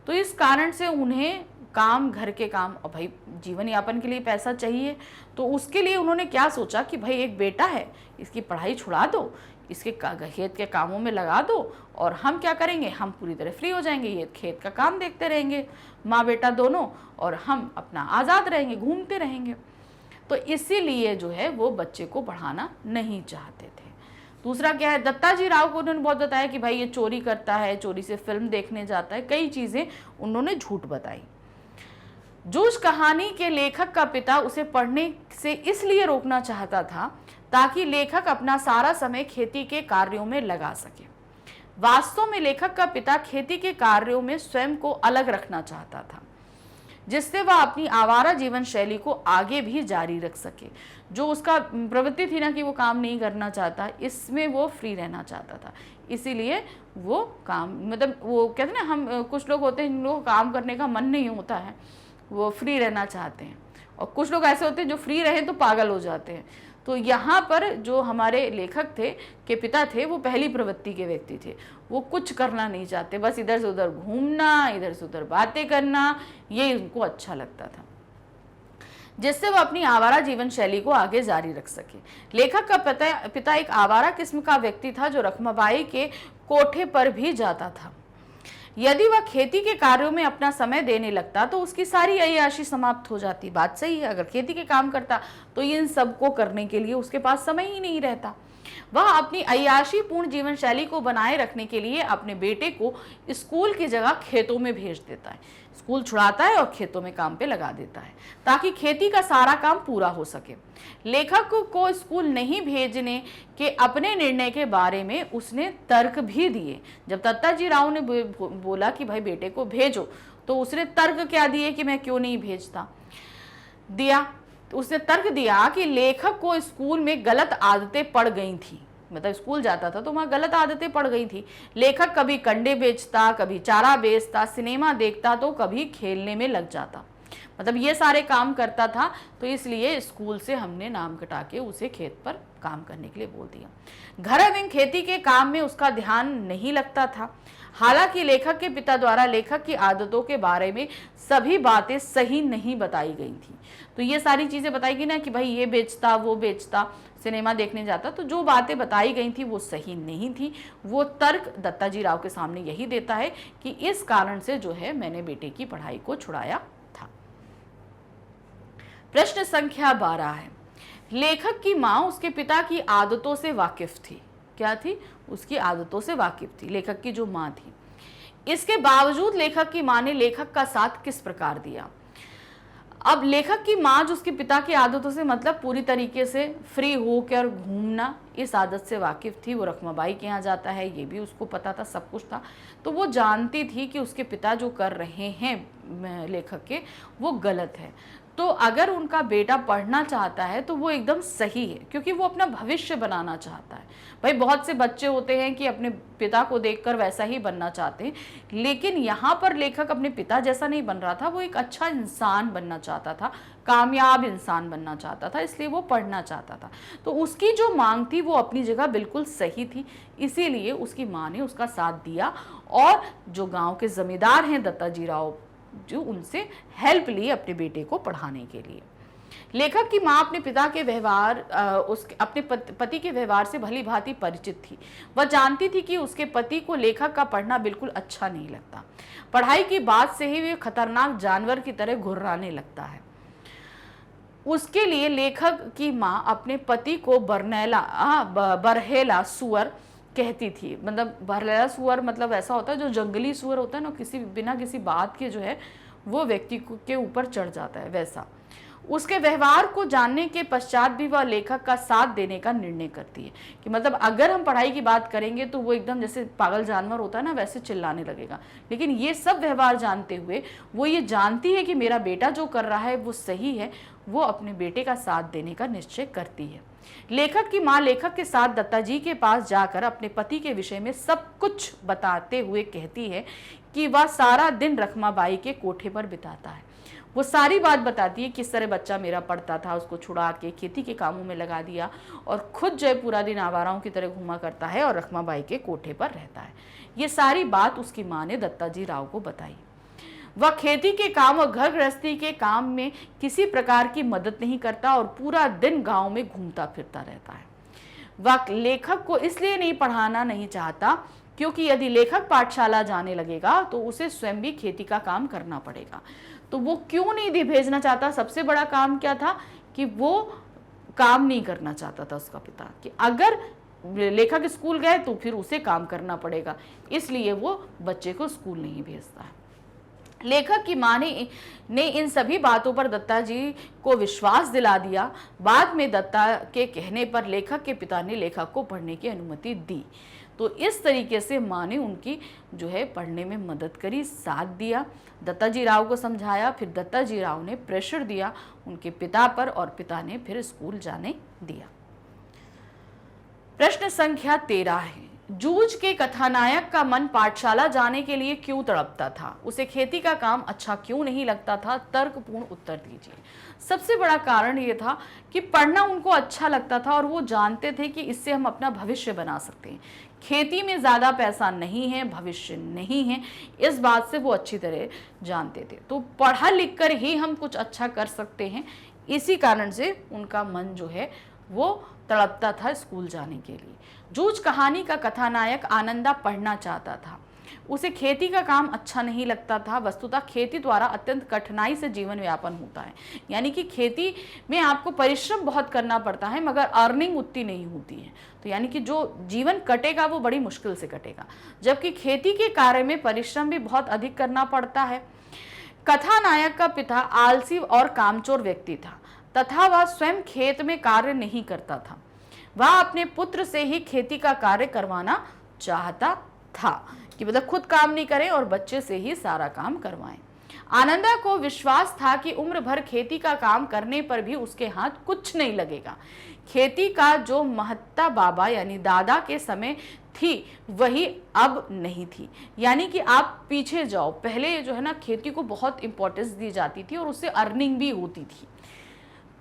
तो इस कारण से उन्हें काम, घर के काम, और भाई जीवन यापन के लिए पैसा चाहिए, तो उसके लिए उन्होंने क्या सोचा कि भाई एक बेटा है, इसकी पढ़ाई छुड़ा दो, इसके खेत के कामों में लगा दो, और हम क्या करेंगे, हम पूरी तरह फ्री हो जाएंगे, ये खेत का काम देखते रहेंगे माँ बेटा दोनों, और हम अपना आज़ाद रहेंगे, घूमते रहेंगे। तो इसीलिए जो है वो बच्चे को पढ़ाना नहीं चाहते थे। दूसरा क्या है, दत्ताजी राव को उन्होंने बहुत बताया कि भाई ये चोरी करता है, चोरी से फिल्म देखने जाता है, कई चीज़ें उन्होंने झूठ बताई। जूझ कहानी के लेखक का पिता उसे पढ़ने से इसलिए रोकना चाहता था ताकि लेखक अपना सारा समय खेती के कार्यों में लगा सके। वास्तव में लेखक का पिता खेती के कार्यों में स्वयं को अलग रखना चाहता था, जिससे वह अपनी आवारा जीवन शैली को आगे भी जारी रख सके। जो उसका प्रवृत्ति थी ना कि वो काम नहीं करना चाहता, इसमें वो फ्री रहना चाहता था। इसीलिए वो काम, मतलब वो कहते हैं ना, हम कुछ लोग होते हैं जिन लोगों को काम करने का मन नहीं होता है, वो फ्री रहना चाहते हैं, और कुछ लोग ऐसे होते हैं जो फ्री रहे तो पागल हो जाते हैं। तो यहाँ पर जो हमारे लेखक थे, के पिता थे, वो पहली प्रवृत्ति के व्यक्ति थे। वो कुछ करना नहीं चाहते, बस इधर से उधर घूमना, इधर से उधर बातें करना, ये उनको अच्छा लगता था, जिससे वो अपनी आवारा जीवन शैली को आगे जारी रख सके। लेखक का पिता एक आवारा किस्म का व्यक्ति था जो रखमाबाई के कोठे पर भी जाता था। यदि वह खेती के कार्यों में अपना समय देने लगता तो उसकी सारी अय्याशी समाप्त हो जाती। बात सही है, अगर खेती के काम करता तो इन सबको करने के लिए उसके पास समय ही नहीं रहता। वह अपनी अय्याशी पूर्ण जीवन शैली को बनाए रखने के लिए अपने बेटे को स्कूल की जगह खेतों में भेज देता है। स्कूल छुड़ाता है और खेतों में काम पे लगा देता है ताकि खेती का सारा काम पूरा हो सके। लेखक को स्कूल नहीं भेजने के अपने निर्णय के बारे में उसने तर्क भी दिए। जब दत्ताजी राव ने बोला कि भाई बेटे को भेजो, तो उसने तर्क क्या दिए कि मैं क्यों नहीं भेजता दिया। तो उसने तर्क दिया कि लेखक को स्कूल में गलत आदतें पड़ गई थी, मतलब स्कूल जाता था तो वहाँ गलत आदतें पड़ गई थी। लेखक कभी कंडे बेचता, कभी चारा बेचता, सिनेमा देखता तो कभी खेलने में लग जाता, मतलब ये सारे काम करता था। तो इसलिए स्कूल से हमने नाम कटा के उसे खेत पर काम करने के लिए बोल दिया। घर दिन खेती के काम में उसका ध्यान नहीं लगता था। हालांकि लेखक के पिता द्वारा लेखक की आदतों के बारे में सभी बातें सही नहीं बताई गई थी। तो ये सारी चीज़ें बताई गई ना कि भाई ये बेचता, वो बेचता, सिनेमा देखने जाता, तो जो बातें बताई गई थी वो सही नहीं थी। वो तर्क दत्ताजी राव के सामने यही देता है कि इस कारण से जो है मैंने बेटे की पढ़ाई को छुड़ाया था। प्रश्न संख्या 12 है, लेखक की माँ उसके पिता की आदतों से वाकिफ थी। क्या थी? उसकी आदतों से वाकिफ थी, लेखक की जो माँ थी। इसके बावजूद लेखक की माँ ने लेखक का साथ किस प्रकार दिया? अब लेखक की माँ जो उसके पिता की आदतों से, मतलब पूरी तरीके से फ्री होकर घूमना, इस आदत से वाकिफ थी। वो रखमाबाई के यहाँ जाता है, ये भी उसको पता था, सब कुछ था। तो वो जानती थी कि उसके पिता जो कर रहे हैं लेखक के, वो गलत है। तो अगर उनका बेटा पढ़ना चाहता है तो वो एकदम सही है, क्योंकि वो अपना भविष्य बनाना चाहता है। भाई बहुत से बच्चे होते हैं कि अपने पिता को देखकर वैसा ही बनना चाहते हैं, लेकिन यहाँ पर लेखक अपने पिता जैसा नहीं बन रहा था। वो एक अच्छा इंसान बनना चाहता था, कामयाब इंसान बनना चाहता था, इसलिए वो पढ़ना चाहता था। तो उसकी जो मांग थी वो अपनी जगह बिल्कुल सही थी, इसीलिए उसकी माँ ने उसका साथ दिया। और जो गाँव के जमींदार हैं दत्ताजी राव, जो उनसे हेल्प ली अपने बेटे को पढ़ाने के लिए। लेखक की मां अपने पिता के व्यवहार उसके अपने पति के व्यवहार से भली भांति परिचित थी। वह जानती थी कि उसके पति को लेखक का पढ़ना बिल्कुल अच्छा नहीं लगता। पढ़ाई की बात से ही वह खतरनाक जानवर की तरह घुर्राने लगता है। उसके लिए लेखक की मां अपने पति को बरहेला सुअर कहती थी। मतलब बरहेला सुअर मतलब ऐसा होता है जो जंगली सुअर होता है ना, किसी बिना किसी बात के जो है वो व्यक्ति के ऊपर चढ़ जाता है, वैसा। उसके व्यवहार को जानने के पश्चात भी वह लेखक का साथ देने का निर्णय करती है कि मतलब अगर हम पढ़ाई की बात करेंगे तो वो एकदम जैसे पागल जानवर होता है ना, वैसे चिल्लाने लगेगा। लेकिन ये सब व्यवहार जानते हुए वो ये जानती है कि मेरा बेटा जो कर रहा है वो सही है, वो अपने बेटे का साथ देने का निश्चय करती है। लेखक की मां लेखक के साथ दत्ता जी के पास जाकर अपने पति के विषय में सब कुछ बताते हुए कहती है कि वह सारा दिन रखमाबाई के कोठे पर बिताता है। वो सारी बात बताती है किस तरह बच्चा मेरा पढ़ता था, उसको छुड़ा के खेती के कामों में लगा दिया और खुद जो है पूरा दिन आवाराओं की तरह घूमा करता है और रखमाबाई के कोठे पर रहता है। ये सारी बात उसकी माँ ने दत्ता जी राव को बताई। वह खेती के काम और घर गृहस्थी के काम में किसी प्रकार की मदद नहीं करता और पूरा दिन गांव में घूमता फिरता रहता है। वह लेखक को इसलिए नहीं पढ़ाना नहीं चाहता क्योंकि यदि लेखक पाठशाला जाने लगेगा तो उसे स्वयं भी खेती का काम करना पड़ेगा। तो वो क्यों नहीं भेजना चाहता? सबसे बड़ा काम क्या था कि वो काम नहीं करना चाहता था उसका पिता, कि अगर लेखक स्कूल गए तो फिर उसे काम करना पड़ेगा, इसलिए वो बच्चे को स्कूल नहीं भेजता है। लेखक की मां ने इन सभी बातों पर दत्ता जी को विश्वास दिला दिया। बाद में दत्ता के कहने पर लेखक के पिता ने लेखक को पढ़ने की अनुमति दी। तो इस तरीके से मां ने उनकी जो है पढ़ने में मदद करी, साथ दिया, दत्ता जी राव को समझाया। फिर दत्ता जी राव ने प्रेशर दिया उनके पिता पर और पिता ने फिर स्कूल जाने दिया। प्रश्न संख्या 13 है, जूझ के कथानायक का मन पाठशाला जाने के लिए क्यों तड़पता था? उसे खेती का काम अच्छा क्यों नहीं लगता था? तर्कपूर्ण उत्तर दीजिए। सबसे बड़ा कारण ये था कि पढ़ना उनको अच्छा लगता था और वो जानते थे कि इससे हम अपना भविष्य बना सकते हैं। खेती में ज़्यादा पैसा नहीं है, भविष्य नहीं है, इस बात से वो अच्छी तरह जानते थे। तो पढ़ा लिख कर ही हम कुछ अच्छा कर सकते हैं, इसी कारण से उनका मन जो है वो तड़पता था स्कूल जाने के लिए। जूझ कहानी का कथानायक आनंदा पढ़ना चाहता था। उसे खेती का काम अच्छा नहीं लगता था। वस्तुतः खेती द्वारा अत्यंत कठिनाई से जीवन यापन होता है, यानी कि खेती में आपको परिश्रम बहुत करना पड़ता है मगर अर्निंग उतनी नहीं होती है। तो यानी कि जो जीवन कटेगा वो बड़ी मुश्किल से कटेगा, जबकि खेती के कार्य में परिश्रम भी बहुत अधिक करना पड़ता है। कथानायक का पिता आलसी और कामचोर व्यक्ति था तथा वह स्वयं खेत में कार्य नहीं करता था। वह अपने पुत्र से ही खेती का कार्य करवाना चाहता था, कि मतलब खुद काम नहीं करें और बच्चे से ही सारा काम करवाएं। आनंदा को विश्वास था कि उम्र भर खेती का काम करने पर भी उसके हाथ कुछ नहीं लगेगा। खेती का जो महत्ता बाबा यानी दादा के समय थी वही अब नहीं थी। यानी कि आप पीछे जाओ, पहले जो है ना खेती को बहुत इंपॉर्टेंस दी जाती थी और उससे अर्निंग भी होती थी।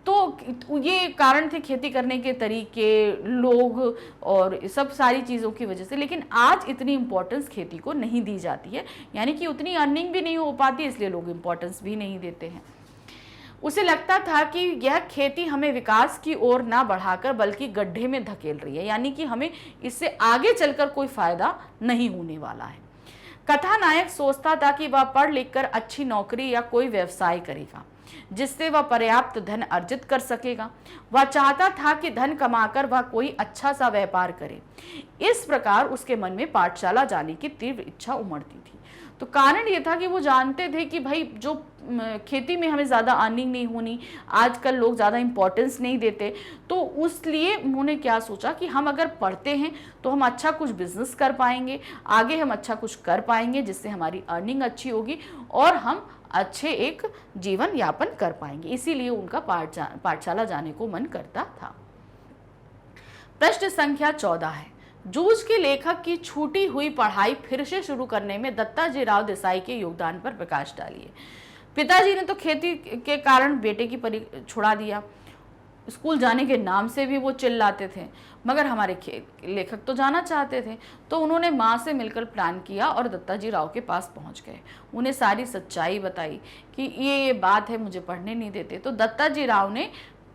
तो ये कारण थे खेती करने के तरीके, लोग और सब सारी चीज़ों की वजह से। लेकिन आज इतनी इम्पोर्टेंस खेती को नहीं दी जाती है, यानी कि उतनी अर्निंग भी नहीं हो पाती, इसलिए लोग इम्पोर्टेंस भी नहीं देते हैं। उसे लगता था कि यह खेती हमें विकास की ओर ना बढ़ाकर बल्कि गड्ढे में धकेल रही है, यानी कि हमें इससे आगे चलकर कोई फायदा नहीं होने वाला है। कथानायक सोचता था कि वह पढ़ लिख कर अच्छी नौकरी या कोई व्यवसाय करेगा जिससे वह पर्याप्त धन अर्जित कर सकेगा। वह चाहता था कि धन कमाकर वह कोई अच्छा सा व्यापार करे। इस प्रकार उसके मन में पाठशाला जाने की तीव्र इच्छा उमड़ती थी। तो कारण ये था कि वो जानते थे कि भाई जो खेती में हमें ज़्यादा अर्निंग नहीं होनी, आजकल लोग ज़्यादा इम्पोर्टेंस नहीं देते, तो इसलिए उन्होंने क्या सोचा कि हम अगर पढ़ते हैं तो हम अच्छा कुछ बिजनेस कर पाएंगे, आगे हम अच्छा कुछ कर पाएंगे जिससे हमारी अर्निंग अच्छी होगी और हम अच्छे एक जीवन यापन कर पाएंगे। इसीलिए उनका पाठशाला जाने को मन करता था। प्रश्न संख्या 14 है, जूझ के लेखक की छूटी हुई पढ़ाई फिर से शुरू करने में दत्ता जी राव देसाई के योगदान पर प्रकाश डालिए। पिताजी ने तो खेती के कारण बेटे की छुड़ा दिया, स्कूल जाने के नाम से भी वो चिल्लाते थे, मगर हमारे लेखक तो जाना चाहते थे। तो उन्होंने माँ से मिलकर प्लान किया और दत्ताजी राव के पास पहुँच गए। उन्हें सारी सच्चाई बताई कि ये बात है, मुझे पढ़ने नहीं देते। तो दत्ताजी राव ने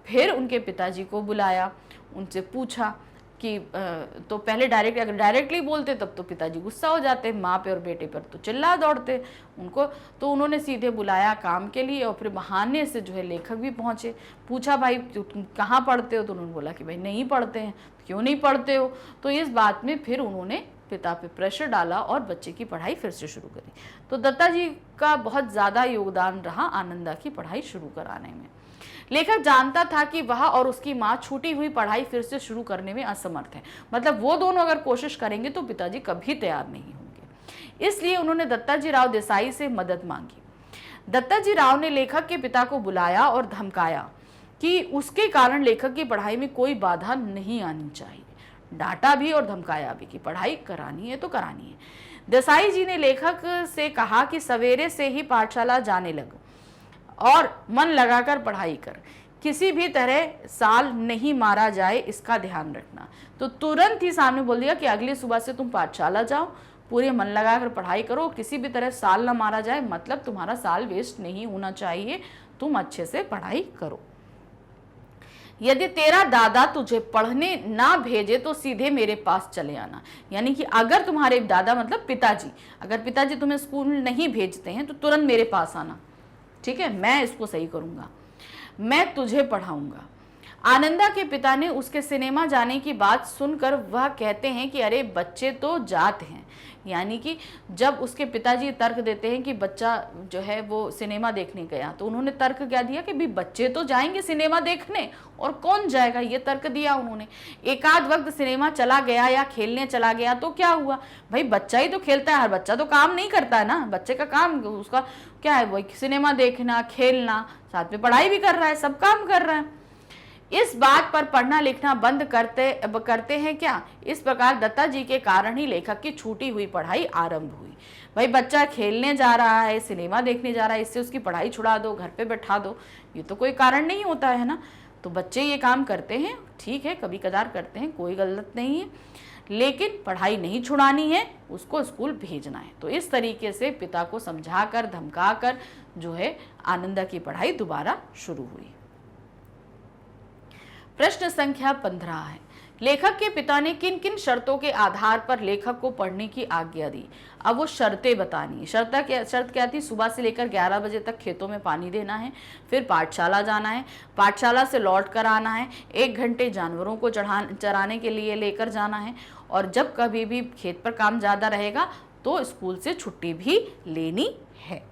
फिर उनके पिताजी को बुलाया, उनसे पूछा कि तो पहले अगर डायरेक्टली बोलते तब तो पिताजी गुस्सा हो जाते, माँ पे और बेटे पर तो चिल्ला दौड़ते उनको। तो उन्होंने सीधे बुलाया काम के लिए और फिर बहाने से जो है लेखक भी पहुँचे। पूछा भाई तुम कहाँ पढ़ते हो? तो उन्होंने बोला कि भाई नहीं पढ़ते हैं। क्यों नहीं पढ़ते हो? तो इस बात में फिर उन्होंने पिता पे प्रेशर डाला और बच्चे की पढ़ाई फिर से शुरू करी। तो दत्ताजी का बहुत ज़्यादा योगदान रहा आनंदा की पढ़ाई शुरू कराने में। लेखक जानता था कि वह और उसकी माँ छूटी हुई पढ़ाई फिर से शुरू करने में असमर्थ हैं। मतलब वो दोनों अगर कोशिश करेंगे तो पिताजी कभी तैयार नहीं होंगे। इसलिए उन्होंने दत्ताजी राव देसाई से मदद मांगी। दत्ताजी राव ने लेखक के पिता को बुलाया और धमकाया कि उसके कारण लेखक की पढ़ाई में कोई बाधा नहीं आनी चाहिए। डांटा भी और धमकाया भी कि पढ़ाई करानी है तो करानी है। देसाई जी ने लेखक से कहा कि सवेरे से ही पाठशाला जाने लग और मन लगाकर पढ़ाई कर, किसी भी तरह साल नहीं मारा जाए इसका ध्यान रखना। तो तुरंत ही सामने बोल दिया कि अगली सुबह से तुम पाठशाला जाओ, पूरे मन लगाकर पढ़ाई करो, किसी भी तरह साल ना मारा जाए, मतलब तुम्हारा साल वेस्ट नहीं होना चाहिए, तुम अच्छे से पढ़ाई करो। यदि तेरा दादा तुझे पढ़ने ना भेजे तो सीधे मेरे पास चले आना। यानी कि अगर तुम्हारे दादा मतलब पिताजी, अगर पिताजी तुम्हें स्कूल नहीं भेजते हैं तो तुरंत मेरे पास आना, ठीक है, मैं इसको सही करूंगा, मैं तुझे पढ़ाऊंगा। आनंदा के पिता ने उसके सिनेमा जाने की बात सुनकर वह कहते हैं कि अरे बच्चे तो जाते हैं। यानी कि जब उसके पिताजी तर्क देते हैं कि बच्चा जो है वो सिनेमा देखने गया, तो उन्होंने तर्क क्या दिया कि भी बच्चे तो जाएंगे सिनेमा देखने और कौन जाएगा, ये तर्क दिया उन्होंने। एक आध वक्त सिनेमा चला गया या खेलने चला गया तो क्या हुआ, भाई बच्चा ही तो खेलता है, हर बच्चा तो काम नहीं करता है ना, बच्चे का काम उसका क्या है, वही सिनेमा देखना, खेलना, साथ में पढ़ाई भी कर रहा है, सब काम कर रहा है। इस बात पर पढ़ना लिखना बंद करते हैं क्या? इस प्रकार दत्ताजी के कारण ही लेखक की छूटी हुई पढ़ाई आरंभ हुई। भाई बच्चा खेलने जा रहा है, सिनेमा देखने जा रहा है, इससे उसकी पढ़ाई छुड़ा दो, घर पे बैठा दो, ये तो कोई कारण नहीं होता है ना। तो बच्चे ये काम करते हैं, ठीक है, कभी कदार करते हैं, कोई गलत नहीं है, लेकिन पढ़ाई नहीं छुड़ानी है, उसको स्कूल भेजना है। तो इस तरीके से पिता को समझाकर धमकाकर जो है आनंदा की पढ़ाई दोबारा शुरू हुई। प्रश्न संख्या 15 है, लेखक के पिता ने किन किन शर्तों के आधार पर लेखक को पढ़ने की आज्ञा दी? अब वो शर्तें बतानी है। शर्त क्या थी? सुबह से लेकर 11 बजे तक खेतों में पानी देना है, फिर पाठशाला जाना है, पाठशाला से लौट कर आना है, 1 घंटे जानवरों को चराने के लिए लेकर जाना है, और जब कभी भी खेत पर काम ज़्यादा रहेगा तो स्कूल से छुट्टी भी लेनी है।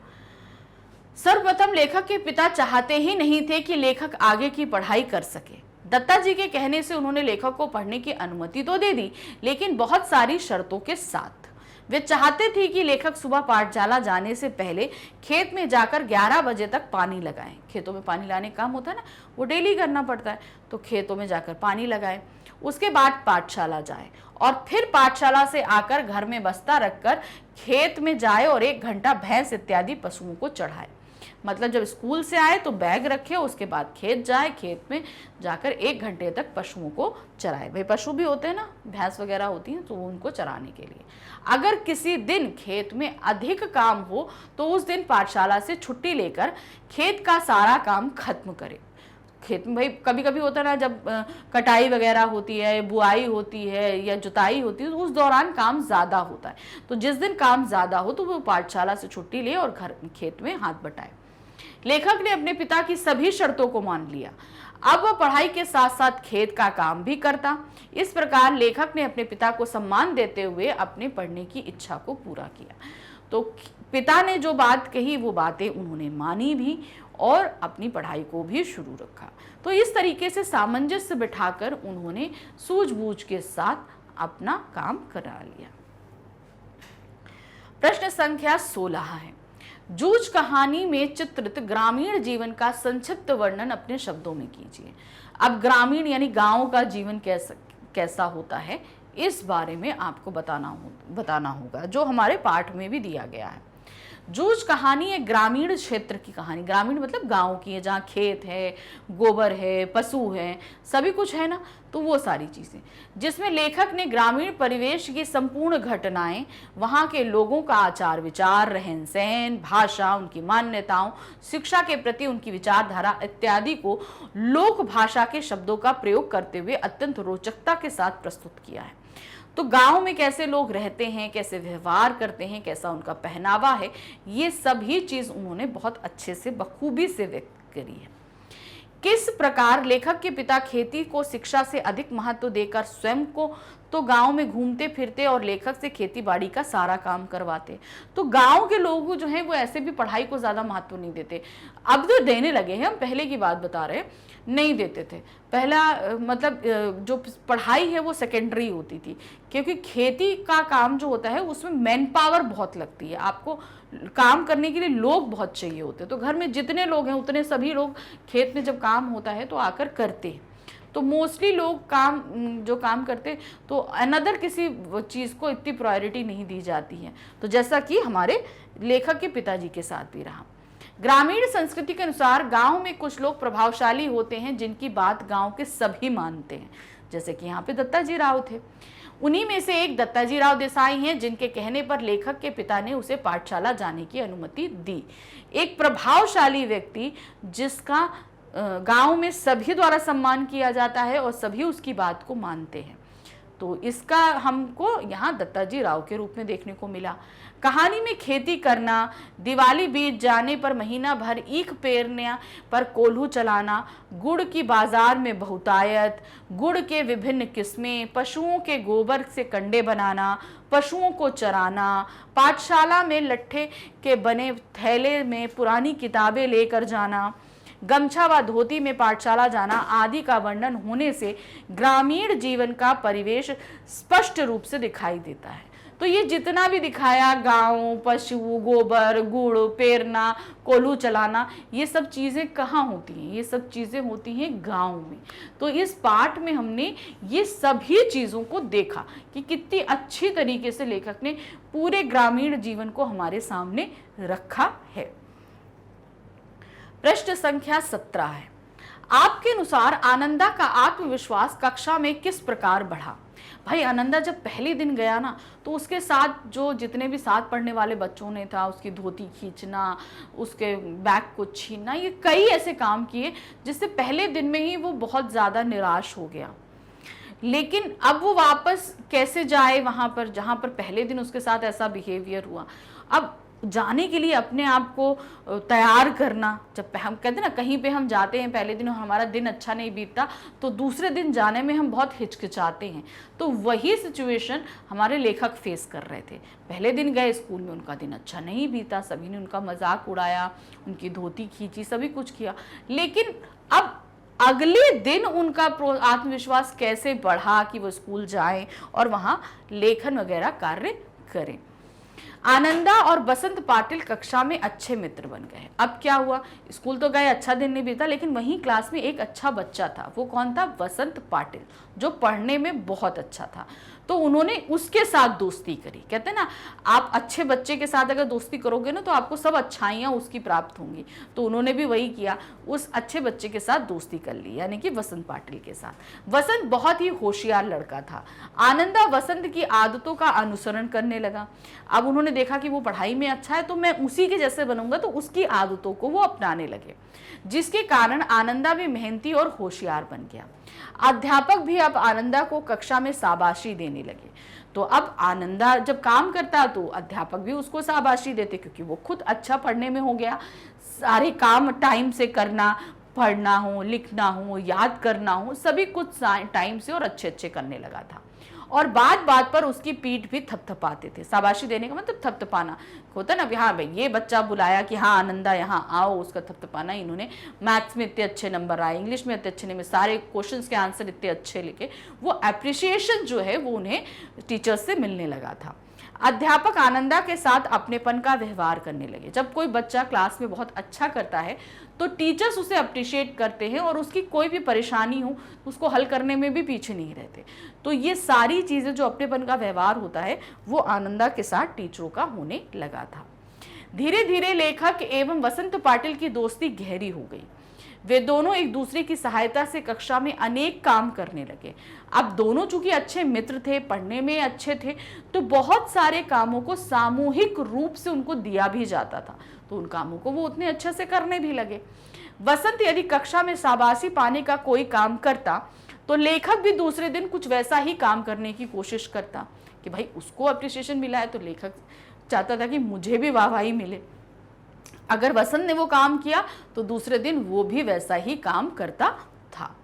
सर्वप्रथम लेखक के पिता चाहते ही नहीं थे कि लेखक आगे की पढ़ाई कर सके। दत्ताजी के कहने से उन्होंने लेखक को पढ़ने की अनुमति तो दे दी, लेकिन बहुत सारी शर्तों के साथ। वे चाहते थे कि लेखक सुबह पाठशाला जाने से पहले खेत में जाकर 11 बजे तक पानी लगाएं। खेतों में पानी लाने का काम होता है ना, वो डेली करना पड़ता है, तो खेतों में जाकर पानी लगाएं, उसके बाद पाठशाला जाए और फिर पाठशाला से आकर घर में बस्ता रखकर खेत में जाए और 1 घंटा भैंस इत्यादि पशुओं को चढ़ाए। मतलब जब स्कूल से आए तो बैग रखे, उसके बाद खेत जाए, खेत में जाकर 1 घंटे तक पशुओं को चराए। भाई पशु भी होते हैं ना, भैंस वगैरह होती हैं, तो उनको चराने के लिए। अगर किसी दिन खेत में अधिक काम हो तो उस दिन पाठशाला से छुट्टी लेकर खेत का सारा काम खत्म करे। खेत में भाई कभी कभी होता है ना, जब कटाई वगैरह होती है, बुआई होती है या जुताई होती है, तो उस दौरान काम ज़्यादा होता है। तो जिस दिन काम ज़्यादा हो तो वो पाठशाला से छुट्टी ले और खेत में हाथ बटाए। लेखक ने अपने पिता की सभी शर्तों को मान लिया। अब वह पढ़ाई के साथ साथ खेत का काम भी करता। इस प्रकार लेखक ने अपने पिता को सम्मान देते हुए अपने पढ़ने की इच्छा को पूरा किया। तो पिता ने जो बात कही वो बातें उन्होंने मानी भी और अपनी पढ़ाई को भी शुरू रखा। तो इस तरीके से सामंजस्य बिठाकर उन्होंने सूझबूझ के साथ अपना काम करा लिया। प्रश्न संख्या 16 है, जूझ कहानी में चित्रित ग्रामीण जीवन का संक्षिप्त वर्णन अपने शब्दों में कीजिए। अब ग्रामीण यानी गांव का जीवन कैसा होता है, इस बारे में आपको बताना होगा, जो हमारे पाठ में भी दिया गया है। जूझ कहानी एक ग्रामीण क्षेत्र की कहानी, ग्रामीण मतलब गांव की है, जहाँ खेत है, गोबर है, पशु है, सभी कुछ है ना, तो वो सारी चीज़ें, जिसमें लेखक ने ग्रामीण परिवेश की संपूर्ण घटनाएं, वहाँ के लोगों का आचार विचार, रहन सहन, भाषा, उनकी मान्यताओं, शिक्षा के प्रति उनकी विचारधारा इत्यादि को लोक भाषा के शब्दों का प्रयोग करते हुए अत्यंत रोचकता के साथ प्रस्तुत किया है। तो गांव में कैसे लोग रहते हैं, कैसे व्यवहार करते हैं, कैसा उनका पहनावा है, ये सभी चीज उन्होंने बहुत अच्छे से बखूबी से व्यक्त करी है। किस प्रकार लेखक के पिता खेती को शिक्षा से अधिक महत्व देकर स्वयं को तो गांव में घूमते फिरते और लेखक से खेती बाड़ी का सारा काम करवाते। तो गांव के लोग जो हैं वो ऐसे भी पढ़ाई को ज्यादा महत्व नहीं देते, अब तो देने लगे हैं, हम पहले की बात बता रहे हैं, नहीं देते थे। पहला मतलब जो पढ़ाई है वो सेकेंडरी होती थी, क्योंकि खेती का काम जो होता है उसमें मैन पावर बहुत लगती है, आपको काम करने के लिए लोग बहुत चाहिए होते हैं। तो घर में जितने लोग हैं उतने सभी लोग खेत में जब काम होता है तो आकर करते हैं। तो मोस्टली लोग जो काम करते तो अनदर किसी चीज़ को इतनी प्रायोरिटी नहीं दी जाती है। तो जैसा कि हमारे लेखक के पिताजी के साथ भी रहा। ग्रामीण संस्कृति के अनुसार गांव में कुछ लोग प्रभावशाली होते हैं जिनकी बात गांव के सभी मानते हैं, जैसे कि यहाँ पे दत्ताजी राव थे। उन्हीं में से एक दत्ताजी राव देसाई हैं, जिनके कहने पर लेखक के पिता ने उसे पाठशाला जाने की अनुमति दी। एक प्रभावशाली व्यक्ति जिसका गांव में सभी द्वारा सम्मान किया जाता है और सभी उसकी बात को मानते हैं, तो इसका हमको यहाँ दत्ताजी राव के रूप में देखने को मिला। कहानी में खेती करना, दिवाली बीत जाने पर महीना भर ईख पेरने पर कोल्हू चलाना, गुड़ की बाजार में बहुतायत, गुड़ के विभिन्न किस्में, पशुओं के गोबर से कंडे बनाना, पशुओं को चराना, पाठशाला में लट्ठे के बने थैले में पुरानी किताबें लेकर जाना, गमछा व धोती में पाठशाला जाना आदि का वर्णन होने से ग्रामीण जीवन का परिवेश स्पष्ट रूप से दिखाई देता है। तो ये जितना भी दिखाया, गांव, पशु, गोबर, गुड़ पेरना, कोल्हू चलाना, ये सब चीज़ें कहाँ होती हैं? ये सब चीज़ें होती हैं गांव में। तो इस पाठ में हमने ये सभी चीज़ों को देखा कि कितनी अच्छी तरीके से लेखक ने पूरे ग्रामीण जीवन को हमारे सामने रखा है। प्रश्न संख्या 17 है, आपके अनुसार आनंदा का आत्मविश्वास कक्षा में किस प्रकार बढ़ा? भाई आनंदा जब पहले दिन गया ना, तो उसके साथ जो जितने भी साथ पढ़ने वाले बच्चों ने था, उसकी धोती खींचना, उसके बैग को छीनना, ये कई ऐसे काम किए जिससे पहले दिन में ही वो बहुत ज़्यादा निराश हो गया। लेकिन अब वो वापस कैसे जाए वहाँ पर जहाँ पर पहले दिन उसके साथ ऐसा बिहेवियर हुआ। अब जाने के लिए अपने आप को तैयार करना, जब हम कहते हैं ना कहीं पे हम जाते हैं पहले दिन और हमारा दिन अच्छा नहीं बीतता, तो दूसरे दिन जाने में हम बहुत हिचकिचाते हैं। तो वही सिचुएशन हमारे लेखक फेस कर रहे थे। पहले दिन गए स्कूल में, उनका दिन अच्छा नहीं बीता, सभी ने उनका मजाक उड़ाया, उनकी धोती खींची, सभी कुछ किया। लेकिन अब अगले दिन उनका आत्मविश्वास कैसे बढ़ा कि वो स्कूल जाएं और वहाँ लेखन वगैरह कार्य करें। आनंदा और बसंत पाटिल कक्षा में अच्छे मित्र बन गए। अब क्या हुआ, स्कूल तो गए, अच्छा दिन नहीं बीता, लेकिन वहीं क्लास में एक अच्छा बच्चा था। वो कौन था? बसंत पाटिल, जो पढ़ने में बहुत अच्छा था। तो उन्होंने उसके साथ दोस्ती करी। कहते हैं ना, आप अच्छे बच्चे के साथ अगर दोस्ती करोगे ना तो आपको सब अच्छाइयाँ उसकी प्राप्त होंगी। तो उन्होंने भी वही किया, उस अच्छे बच्चे के साथ दोस्ती कर ली, यानी कि वसंत पाटिल के साथ। वसंत बहुत ही होशियार लड़का था। आनंदा वसंत की आदतों का अनुसरण करने लगा। अब उन्होंने देखा कि वो पढ़ाई में अच्छा है, तो मैं उसी के जैसे बनूंगा, तो उसकी आदतों को वो अपनाने लगे, जिसके कारण आनंदा भी मेहनती और होशियार बन गया। अध्यापक भी अब आनंदा को कक्षा में शाबाशी देने लगे। तो अब आनंदा जब काम करता तो अध्यापक भी उसको शाबाशी देते, क्योंकि वो खुद अच्छा पढ़ने में हो गया। सारे काम टाइम से करना, पढ़ना हो, लिखना हो, याद करना हो, सभी कुछ टाइम से और अच्छे अच्छे करने लगा था। और बात बात पर उसकी पीठ भी थपथपाते थे। शाबाशी देने का मतलब थपथपाना होता ना, हाँ भाई ये बच्चा बुलाया कि हाँ आनंदा यहाँ आओ, उसका थपथपाना। इन्होंने मैथ्स में इतने अच्छे नंबर आए, इंग्लिश में इतने अच्छे नंबर, सारे क्वेश्चंस के आंसर इतने अच्छे लिखे। वो अप्रिसिएशन जो है वो उन्हें टीचर्स से मिलने लगा था। अध्यापक आनंदा के साथ अपनेपन का व्यवहार करने लगे। जब कोई बच्चा क्लास में बहुत अच्छा करता है तो टीचर्स उसे अप्रिशिएट करते हैं और उसकी कोई भी परेशानी हो उसको हल करने में भी पीछे नहीं रहते। तो ये सारी चीज़ें जो अपनेपन का व्यवहार होता है वो आनंदा के साथ टीचरों का होने लगा था। धीरे धीरे लेखक एवं वसंत पाटिल की दोस्ती गहरी हो गई। वे दोनों एक दूसरे की सहायता से कक्षा में अनेक काम करने लगे। अब दोनों चूंकि अच्छे मित्र थे, पढ़ने में अच्छे थे, तो बहुत सारे कामों को सामूहिक रूप से उनको दिया भी जाता था, तो उन कामों को वो उतने अच्छे से करने भी लगे। वसंत यदि कक्षा में शाबाशी पाने का कोई काम करता तो लेखक भी दूसरे दिन कुछ वैसा ही काम करने की कोशिश करता कि भाई उसको अप्रिसिएशन मिला है तो लेखक चाहता था कि मुझे भी वाहवाही मिले। अगर वसंत ने वो काम किया तो दूसरे दिन वो भी वैसा ही काम करता था।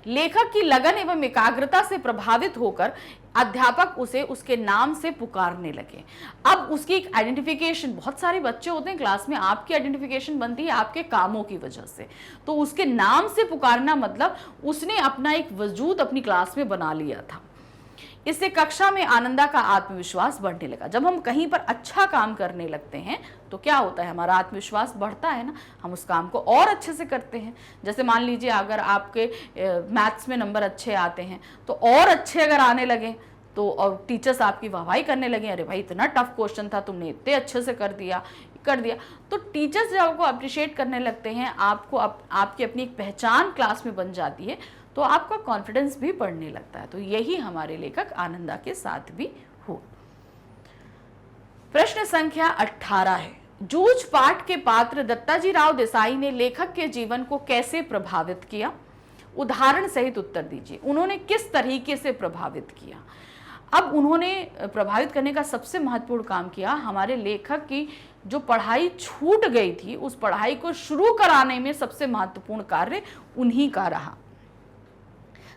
लेखक की लगन एवं एकाग्रता से प्रभावित होकर अध्यापक उसे उसके नाम से पुकारने लगे। अब उसकी एक आइडेंटिफिकेशन, बहुत सारे बच्चे होते हैं क्लास में, आपकी आइडेंटिफिकेशन बनती है आपके कामों की वजह से, तो उसके नाम से पुकारना मतलब उसने अपना एक वजूद अपनी क्लास में बना लिया था। इससे कक्षा में आनंदा का आत्मविश्वास बढ़ने लगा। जब हम कहीं पर अच्छा काम करने लगते हैं तो क्या होता है, हमारा आत्मविश्वास बढ़ता है ना, हम उस काम को और अच्छे से करते हैं। जैसे मान लीजिए अगर आपके मैथ्स में नंबर अच्छे आते हैं तो और अच्छे अगर आने लगे तो और टीचर्स आपकी वाहवाही करने लगे, अरे भाई इतना टफ क्वेश्चन था, तुमने इतने अच्छे से कर दिया, तो टीचर्स जब आपको अप्रिशिएट करने लगते हैं, आपको आपकी अपनी एक पहचान क्लास में बन जाती है, तो आपका कॉन्फिडेंस भी बढ़ने लगता है। तो यही हमारे लेखक आनंदा के साथ भी हुआ। प्रश्न संख्या 18 है, जूझ पाठ के पात्र दत्ताजी राव देसाई ने लेखक के जीवन को कैसे प्रभावित किया? उदाहरण सहित उत्तर दीजिए। उन्होंने किस तरीके से प्रभावित किया? अब उन्होंने प्रभावित करने का सबसे महत्वपूर्ण काम किया, हमारे लेखक की जो पढ़ाई छूट गई थी उस पढ़ाई को शुरू कराने में सबसे महत्वपूर्ण कार्य उन्हीं का रहा।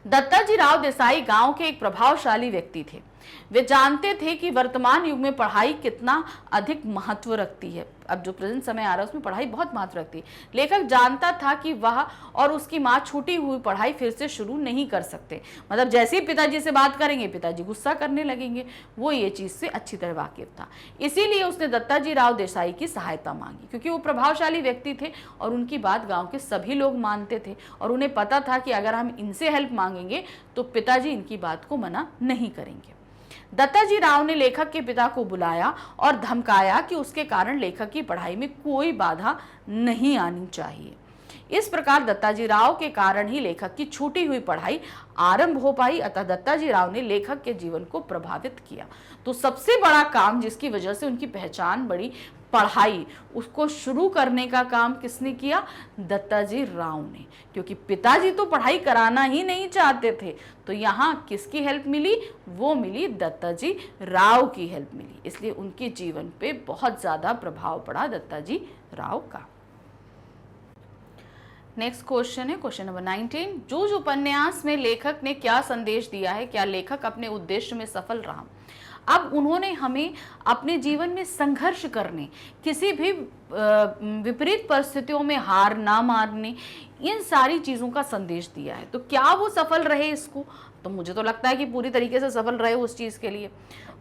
दत्ताजी राव देसाई गांव के एक प्रभावशाली व्यक्ति थे। वे जानते थे कि वर्तमान युग में पढ़ाई कितना अधिक महत्व रखती है। अब जो प्रेजेंट समय आ रहा है उसमें पढ़ाई बहुत महत्व रखती है। लेखक जानता था कि वह और उसकी माँ छूटी हुई पढ़ाई फिर से शुरू नहीं कर सकते। मतलब जैसे ही पिताजी से बात करेंगे पिताजी गुस्सा करने लगेंगे, वो ये चीज़ से अच्छी तरह वाकिफ था। इसीलिए उसने दत्ताजी राव देसाई की सहायता मांगी, क्योंकि वो प्रभावशाली व्यक्ति थे और उनकी बात गाँव के सभी लोग मानते थे और उन्हें पता था कि अगर हम इनसे हेल्प मांगेंगे तो पिताजी इनकी बात को मना नहीं करेंगे। दत्ताजी राव ने लेखक के पिता को बुलाया और धमकाया कि उसके कारण लेखक की पढ़ाई में कोई बाधा नहीं आनी चाहिए। इस प्रकार दत्ताजी राव के कारण ही लेखक की छूटी हुई पढ़ाई आरंभ हो पाई। अतः दत्ताजी राव ने लेखक के जीवन को प्रभावित किया। तो सबसे बड़ा काम जिसकी वजह से उनकी पहचान बढ़ी, पढ़ाई, उसको शुरू करने का काम किसने किया? दत्ताजी राव ने, क्योंकि पिताजी तो पढ़ाई कराना ही नहीं चाहते थे। तो यहाँ किसकी हेल्प मिली? वो मिली दत्ताजी राव की हेल्प मिली। इसलिए उनके जीवन पे बहुत ज़्यादा प्रभाव पड़ा दत्ताजी राव का। नेक्स्ट क्वेश्चन है क्वेश्चन नंबर 19, जूझ उपन्यास में लेखक ने क्या संदेश दिया है? क्या लेखक अपने उद्देश्य में सफल रहा? अब उन्होंने हमें अपने जीवन में संघर्ष करने, किसी भी विपरीत परिस्थितियों में हार ना मानने, इन सारी चीज़ों का संदेश दिया है। तो क्या वो सफल रहे इसको? तो मुझे तो लगता है कि पूरी तरीके से सफल रहे उस चीज़ के लिए।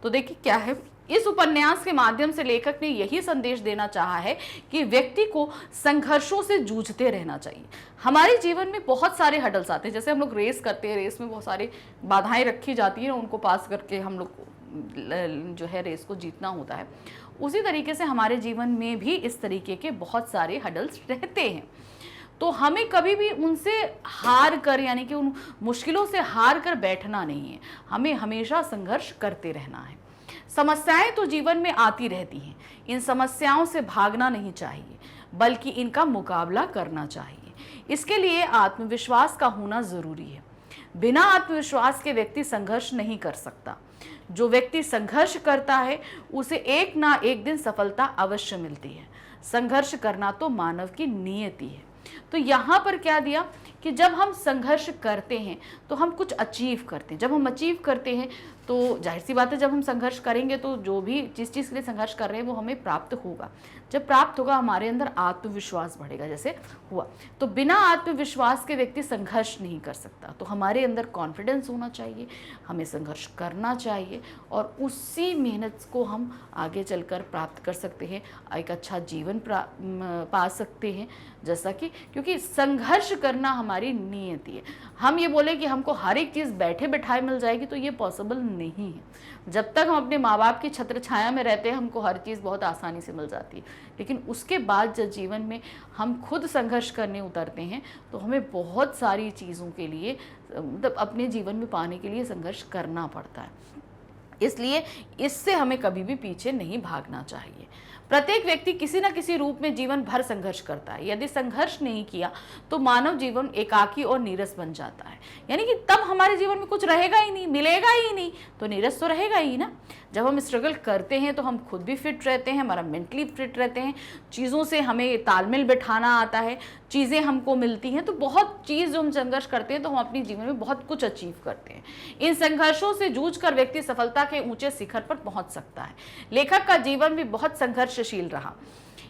तो देखिए क्या है, इस उपन्यास के माध्यम से लेखक ने यही संदेश देना चाहा है कि व्यक्ति को संघर्षों से जूझते रहना चाहिए। हमारे जीवन में बहुत सारे हडल्स आते हैं, जैसे हम लोग रेस करते हैं, रेस में बहुत सारी बाधाएं रखी जाती हैं, उनको पास करके हम लोग जो है रेस को जीतना होता है। उसी तरीके से हमारे जीवन में भी इस तरीके के बहुत सारे हडल्स रहते हैं। तो हमें कभी भी उनसे हार कर, यानी कि उन मुश्किलों से हार कर बैठना नहीं है, हमें हमेशा संघर्ष करते रहना है। समस्याएं तो जीवन में आती रहती हैं, इन समस्याओं से भागना नहीं चाहिए बल्कि इनका मुकाबला करना चाहिए। इसके लिए आत्मविश्वास का होना जरूरी है। बिना आत्मविश्वास के व्यक्ति संघर्ष नहीं कर सकता। जो व्यक्ति संघर्ष करता है उसे एक ना एक दिन सफलता अवश्य मिलती है। संघर्ष करना तो मानव की नियति है। तो यहाँ पर क्या दिया कि जब हम संघर्ष करते हैं तो हम कुछ अचीव करते हैं। जब हम अचीव करते हैं तो जाहिर सी बात है, जब हम संघर्ष करेंगे तो जो भी जिस चीज़ के लिए संघर्ष कर रहे हैं वो हमें प्राप्त होगा। जब प्राप्त होगा हमारे अंदर आत्मविश्वास बढ़ेगा, जैसे हुआ। तो बिना आत्मविश्वास के व्यक्ति संघर्ष नहीं कर सकता। तो हमारे अंदर कॉन्फिडेंस होना चाहिए, हमें संघर्ष करना चाहिए और उसी मेहनत को हम आगे चलकर प्राप्त कर सकते हैं, एक अच्छा जीवन पा सकते हैं। जैसा कि क्योंकि संघर्ष करना हमारी नियति है। हम ये बोले कि हमको हर एक चीज़ बैठे बैठाए मिल जाएगी तो ये पॉसिबल नहीं है। जब तक हम अपने माँ बाप की छत्र छाया में रहते हैं हमको हर चीज़ बहुत आसानी से मिल जाती है, लेकिन उसके बाद जब जीवन में हम खुद संघर्ष करने उतरते हैं तो हमें बहुत सारी चीज़ों के लिए मतलब अपने जीवन में पाने के लिए संघर्ष करना पड़ता है। इसलिए इससे हमें कभी भी पीछे नहीं भागना चाहिए। प्रत्येक व्यक्ति किसी न किसी रूप में जीवन भर संघर्ष करता है। यदि संघर्ष नहीं किया तो मानव जीवन एकाकी और नीरस बन जाता है, यानी कि तब हमारे जीवन में कुछ रहेगा ही नहीं, मिलेगा ही नहीं, तो नीरस तो रहेगा ही ना। जब हम स्ट्रगल करते हैं तो हम खुद भी फिट रहते हैं, हमारा मेंटली फिट रहते हैं, चीज़ों से हमें तालमेल बिठाना आता है, चीज़ें हमको मिलती हैं, तो बहुत चीज़ जो हम संघर्ष करते हैं तो हम अपने जीवन में बहुत कुछ अचीव करते हैं। इन संघर्षों से जूझकर व्यक्ति सफलता के ऊंचे शिखर पर पहुंच सकता है। लेखक का जीवन भी बहुत संघर्षशील रहा।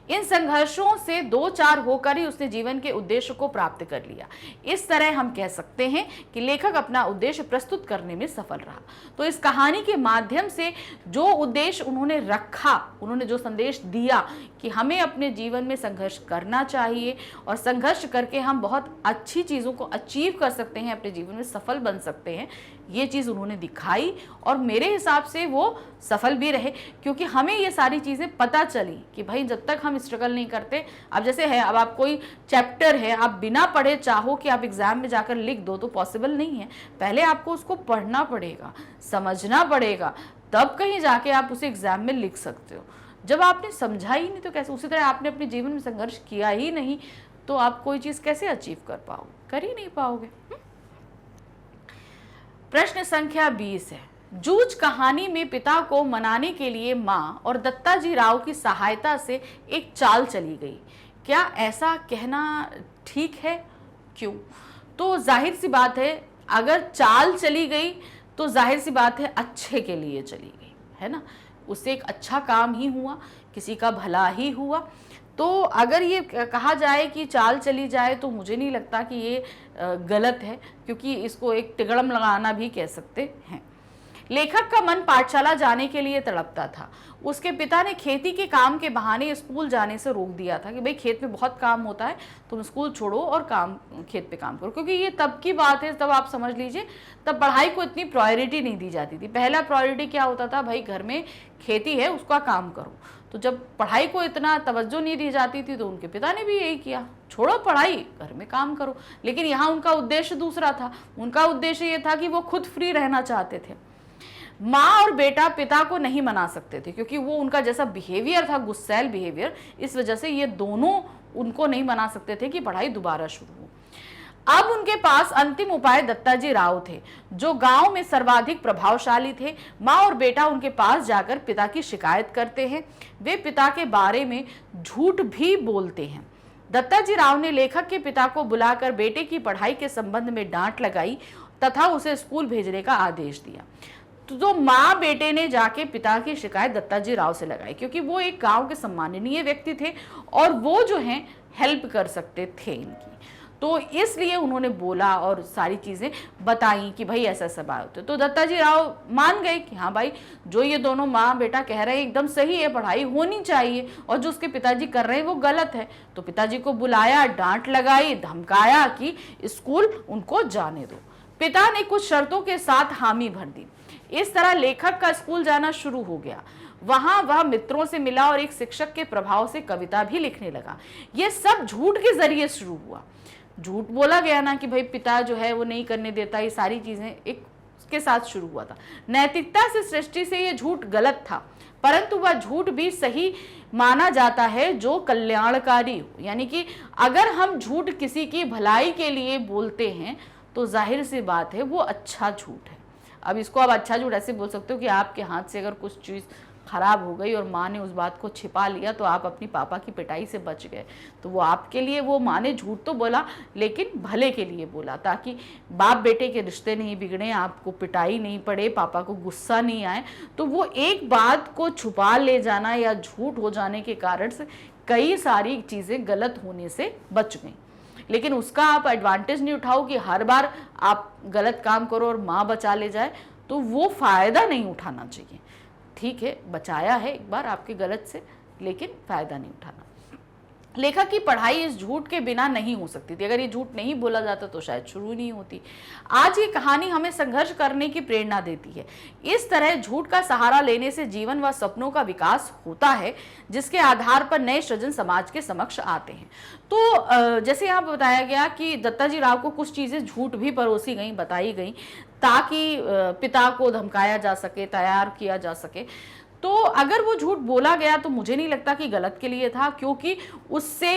इन संघर्षों से दो चार होकर ही उसने जीवन के उद्देश्य को प्राप्त कर लिया। इस तरह हम कह सकते हैं कि लेखक अपना उद्देश्य प्रस्तुत करने में सफल रहा। तो इस कहानी के माध्यम से जो उद्देश्य उन्होंने रखा, उन्होंने जो संदेश दिया कि हमें अपने जीवन में संघर्ष करना चाहिए और संघर्ष करके हम बहुत अच्छी चीज़ों को अचीव कर सकते हैं, अपने जीवन में सफल बन सकते हैं, ये चीज़ उन्होंने दिखाई और मेरे हिसाब से वो सफल भी रहे, क्योंकि हमें ये सारी चीज़ें पता चली कि भाई जब तक हम स्ट्रगल नहीं करते, अब जैसे है, अब आप कोई चैप्टर है, आप बिना पढ़े चाहो कि आप एग्जाम में जाकर लिख दो तो पॉसिबल नहीं है। पहले आपको उसको पढ़ना पड़ेगा, समझना पड़ेगा, तब कहीं जाके आप उसे एग्जाम में लिख सकते हो। जब आपने समझा ही नहीं तो कैसे? उसी तरह आपने अपने जीवन में संघर्ष किया ही नहीं तो आप कोई चीज़ कैसे अचीव कर पाओगे? कर ही नहीं पाओगे। प्रश्न संख्या 20 है, जूझ कहानी में पिता को मनाने के लिए मां और दत्ताजी राव की सहायता से एक चाल चली गई। क्या ऐसा कहना ठीक है? क्यों? तो जाहिर सी बात है, अगर चाल चली गई तो जाहिर सी बात है अच्छे के लिए चली गई, है ना। उससे एक अच्छा काम ही हुआ, किसी का भला ही हुआ। तो अगर ये कहा जाए कि चाल चली जाए तो मुझे नहीं लगता कि ये गलत है, क्योंकि इसको एक तिगड़म लगाना भी कह सकते हैं। लेखक का मन पाठशाला जाने के लिए तड़पता था। उसके पिता ने खेती के काम के बहाने स्कूल जाने से रोक दिया था कि भाई खेत में बहुत काम होता है, तुम स्कूल छोड़ो और खेत पे काम करो, क्योंकि ये तब की बात है, तब आप समझ लीजिए तब पढ़ाई को इतनी प्रायोरिटी नहीं दी जाती थी। पहला प्रायोरिटी क्या होता था, भाई घर में खेती है उसका काम करो। तो जब पढ़ाई को इतना तवज्जो नहीं दी जाती थी तो उनके पिता ने भी यही किया, छोड़ो पढ़ाई, घर में काम करो। लेकिन यहाँ उनका उद्देश्य दूसरा था। उनका उद्देश्य ये था कि वो खुद फ्री रहना चाहते थे। माँ और बेटा पिता को नहीं मना सकते थे, क्योंकि वो उनका जैसा बिहेवियर था, गुस्सैल बिहेवियर, इस वजह से ये दोनों उनको नहीं मना सकते थे कि पढ़ाई दोबारा शुरू हो। अब उनके पास अंतिम उपाय दत्ताजी राव थे, जो गांव में सर्वाधिक प्रभावशाली थे। माँ और बेटा उनके पास जाकर पिता की शिकायत करते हैं। वे पिता के बारे में झूठ भी बोलते हैं। दत्ताजी राव ने लेखक के पिता को बुलाकर बेटे की पढ़ाई के संबंध में डांट लगाई तथा उसे स्कूल भेजने का आदेश दिया। तो माँ बेटे ने जाके पिता की शिकायत दत्ताजी राव से लगाई, क्योंकि वो एक गांव के सम्माननीय व्यक्ति थे और वो जो हैं हेल्प कर सकते थे इनकी। तो इसलिए उन्होंने बोला और सारी चीज़ें बताई कि भाई ऐसा ऐसा बात होती है। तो दत्ताजी राव मान गए कि हाँ भाई, जो ये दोनों माँ बेटा कह रहे हैं एकदम सही है, पढ़ाई होनी चाहिए, और जो उसके पिताजी कर रहे हैं वो गलत है। तो पिताजी को बुलाया, डांट लगाई, धमकाया कि स्कूल उनको जाने दो। पिता ने कुछ शर्तों के साथ हामी भर दी। इस तरह लेखक का स्कूल जाना शुरू हो गया। वहां वह मित्रों से मिला और एक शिक्षक के प्रभाव से कविता भी लिखने लगा। ये सब झूठ के जरिए शुरू हुआ। झूठ बोला गया ना कि भाई पिता जो है वो नहीं करने देता, ये सारी चीजें एक के साथ शुरू हुआ था। नैतिकता से सृष्टि से ये झूठ गलत था, परंतु वह झूठ भी सही माना जाता है जो कल्याणकारी हो। यानी कि अगर हम झूठ किसी की भलाई के लिए बोलते हैं तो जाहिर सी बात है वो अच्छा झूठ है। अब इसको आप अच्छा झूठ ऐसे बोल सकते हो कि आपके हाथ से अगर कुछ चीज़ खराब हो गई और माँ ने उस बात को छिपा लिया तो आप अपनी पापा की पिटाई से बच गए, तो वो आपके लिए, वो माँ ने झूठ तो बोला लेकिन भले के लिए बोला, ताकि बाप बेटे के रिश्ते नहीं बिगड़े, आपको पिटाई नहीं पड़े, पापा को गुस्सा नहीं आए। तो वो एक बात को छुपा ले जाना या झूठ हो जाने के कारण से कई सारी चीज़ें गलत होने से बच गई। लेकिन उसका आप एडवांटेज नहीं उठाओ कि हर बार आप गलत काम करो और माँ बचा ले जाए, तो वो फ़ायदा नहीं उठाना चाहिए। ठीक है, बचाया है एक बार आपके गलत से, लेकिन फ़ायदा नहीं उठाना। लेखक की पढ़ाई इस झूठ के बिना नहीं हो सकती थी। अगर ये झूठ नहीं बोला जाता तो शायद शुरू नहीं होती। आज ये कहानी हमें संघर्ष करने की प्रेरणा देती है। इस तरह झूठ का सहारा लेने से जीवन व सपनों का विकास होता है, जिसके आधार पर नए सृजन समाज के समक्ष आते हैं। तो जैसे यहाँ बताया गया कि दत्ताजी राव को कुछ चीजें झूठ भी परोसी गई, बताई गई, ताकि पिता को धमकाया जा सके, तैयार किया जा सके। तो अगर वो झूठ बोला गया तो मुझे नहीं लगता कि गलत के लिए था, क्योंकि उससे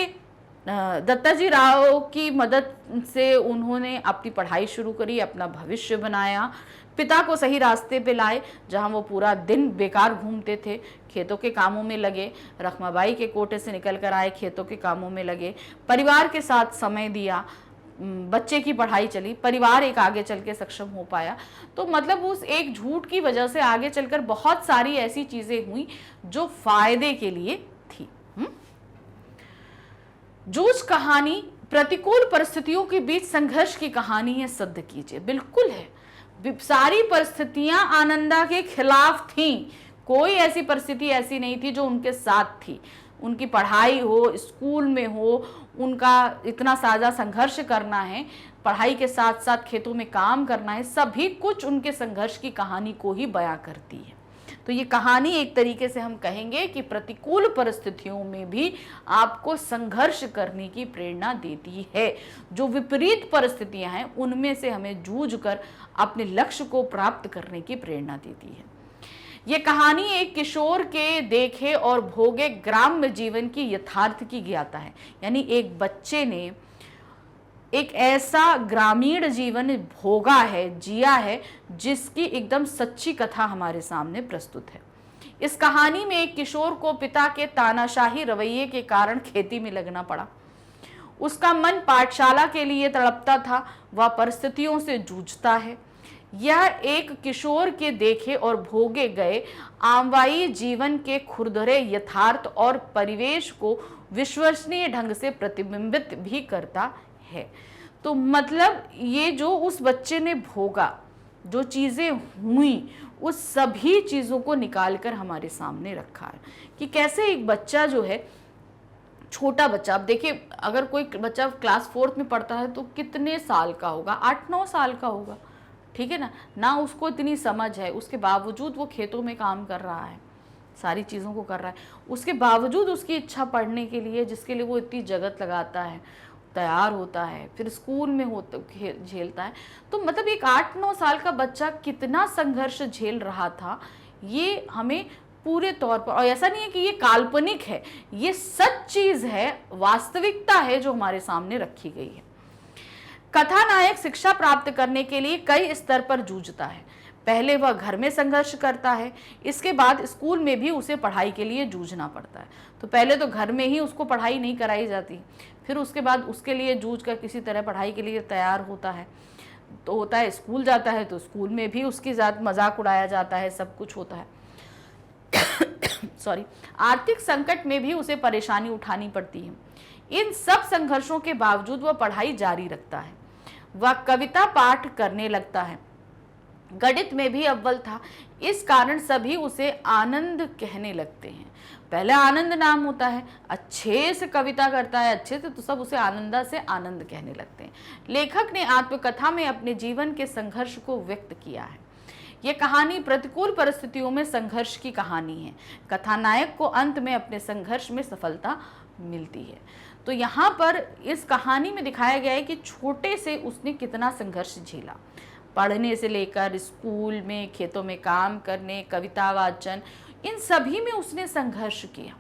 दत्ताजी राव की मदद से उन्होंने अपनी पढ़ाई शुरू करी, अपना भविष्य बनाया, पिता को सही रास्ते पे लाए। जहां वो पूरा दिन बेकार घूमते थे, खेतों के कामों में लगे, रखमाबाई के कोटे से निकल कर आए, खेतों के कामों में लगे, परिवार के साथ समय दिया, बच्चे की पढ़ाई चली, परिवार एक आगे चल के सक्षम हो पाया। तो मतलब उस एक झूठ की वजह से आगे चलकर बहुत सारी ऐसी चीजें हुई जो फायदे के लिए थी। जूझ कहानी प्रतिकूल परिस्थितियों के बीच संघर्ष की कहानी है, सिद्ध कीजिए। बिल्कुल है, सारी परिस्थितियां आनंदा के खिलाफ थीं। कोई ऐसी परिस्थिति ऐसी नहीं थी जो उनके साथ थी। उनकी पढ़ाई हो, स्कूल में हो, उनका इतना साझा संघर्ष करना है, पढ़ाई के साथ साथ खेतों में काम करना है, सभी कुछ उनके संघर्ष की कहानी को ही बयां करती है। तो ये कहानी एक तरीके से हम कहेंगे कि प्रतिकूल परिस्थितियों में भी आपको संघर्ष करने की प्रेरणा देती है। जो विपरीत परिस्थितियां हैं उनमें से हमें जूझकर अपने लक्ष्य को प्राप्त करने की प्रेरणा देती है। ये कहानी एक किशोर के देखे और भोगे ग्राम्य जीवन की यथार्थ की ज्ञाता है। यानी एक बच्चे ने एक ऐसा ग्रामीण जीवन भोगा है, जिया है, जिसकी एकदम सच्ची कथा हमारे सामने प्रस्तुत है। इस कहानी में एक किशोर को पिता के तानाशाही रवैये के कारण खेती में लगना पड़ा। उसका मन पाठशाला के लिए तड़पता था, वह परिस्थितियों से जूझता है। यह एक किशोर के देखे और भोगे गए आमवाई जीवन के खुरदरे यथार्थ और परिवेश को विश्वसनीय ढंग से प्रतिबिंबित भी करता है। तो मतलब ये जो उस बच्चे ने भोगा, जो चीजें हुई, उस सभी चीजों को निकालकर हमारे सामने रखा है कि कैसे एक बच्चा जो है, छोटा बच्चा, अब देखिए अगर कोई बच्चा क्लास 4th में पढ़ता है तो कितने साल का होगा, 8-9 साल का होगा, ठीक है ना उसको इतनी समझ है, उसके बावजूद वो खेतों में काम कर रहा है, सारी चीज़ों को कर रहा है, उसके बावजूद उसकी इच्छा पढ़ने के लिए, जिसके लिए वो इतनी जगत लगाता है, तैयार होता है, फिर स्कूल में झेलता है। तो मतलब एक 8-9 साल का बच्चा कितना संघर्ष झेल रहा था, ये हमें पूरे तौर पर, और ऐसा नहीं है कि ये काल्पनिक है, ये सच चीज़ है, वास्तविकता है जो हमारे सामने रखी गई है। कथानायक शिक्षा प्राप्त करने के लिए कई स्तर पर जूझता है। पहले वह घर में संघर्ष करता है, इसके बाद स्कूल में भी उसे पढ़ाई के लिए जूझना पड़ता है। तो पहले तो घर में ही उसको पढ़ाई नहीं कराई जाती, फिर उसके बाद उसके लिए जूझ कर किसी तरह पढ़ाई के लिए तैयार होता है, तो होता है स्कूल जाता है, तो स्कूल में भी उसकी ज़्यादा मजाक उड़ाया जाता है, सब कुछ होता है। सॉरी, आर्थिक संकट में भी उसे परेशानी उठानी पड़ती है। इन सब संघर्षों के बावजूद वह पढ़ाई जारी रखता है। वह कविता पाठ करने लगता है, गणित में भी अव्वल था, इस कारण सभी उसे आनंद कहने लगते हैं। पहले आनंद नाम होता है, अच्छे से कविता करता है, अच्छे से, तो सब उसे आनंदा से आनंद कहने लगते हैं। लेखक ने आत्मकथा में अपने जीवन के संघर्ष को व्यक्त किया है। यह कहानी प्रतिकूल परिस्थितियों में संघर्ष की कहानी है। कथानायक को अंत में अपने संघर्ष में सफलता मिलती है। तो यहाँ पर इस कहानी में दिखाया गया है कि छोटे से उसने कितना संघर्ष झेला, पढ़ने से लेकर स्कूल में, खेतों में काम करने, कविता वाचन, इन सभी में उसने संघर्ष किया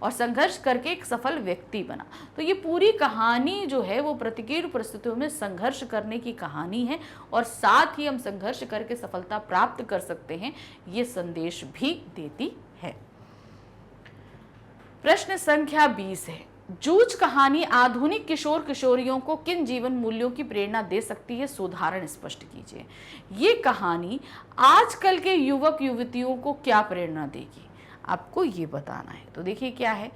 और संघर्ष करके एक सफल व्यक्ति बना। तो ये पूरी कहानी जो है वो प्रतिकूल परिस्थितियों में संघर्ष करने की कहानी है, और साथ ही हम संघर्ष करके सफलता प्राप्त कर सकते हैं, ये संदेश भी देती है। प्रश्न संख्या 20 है, जूझ कहानी आधुनिक किशोर किशोरियों को किन जीवन मूल्यों की प्रेरणा दे सकती है, सोदाहरण स्पष्ट कीजिए। ये कहानी आजकल के युवक युवतियों को क्या प्रेरणा देगी, आपको ये बताना है। तो देखिए क्या है,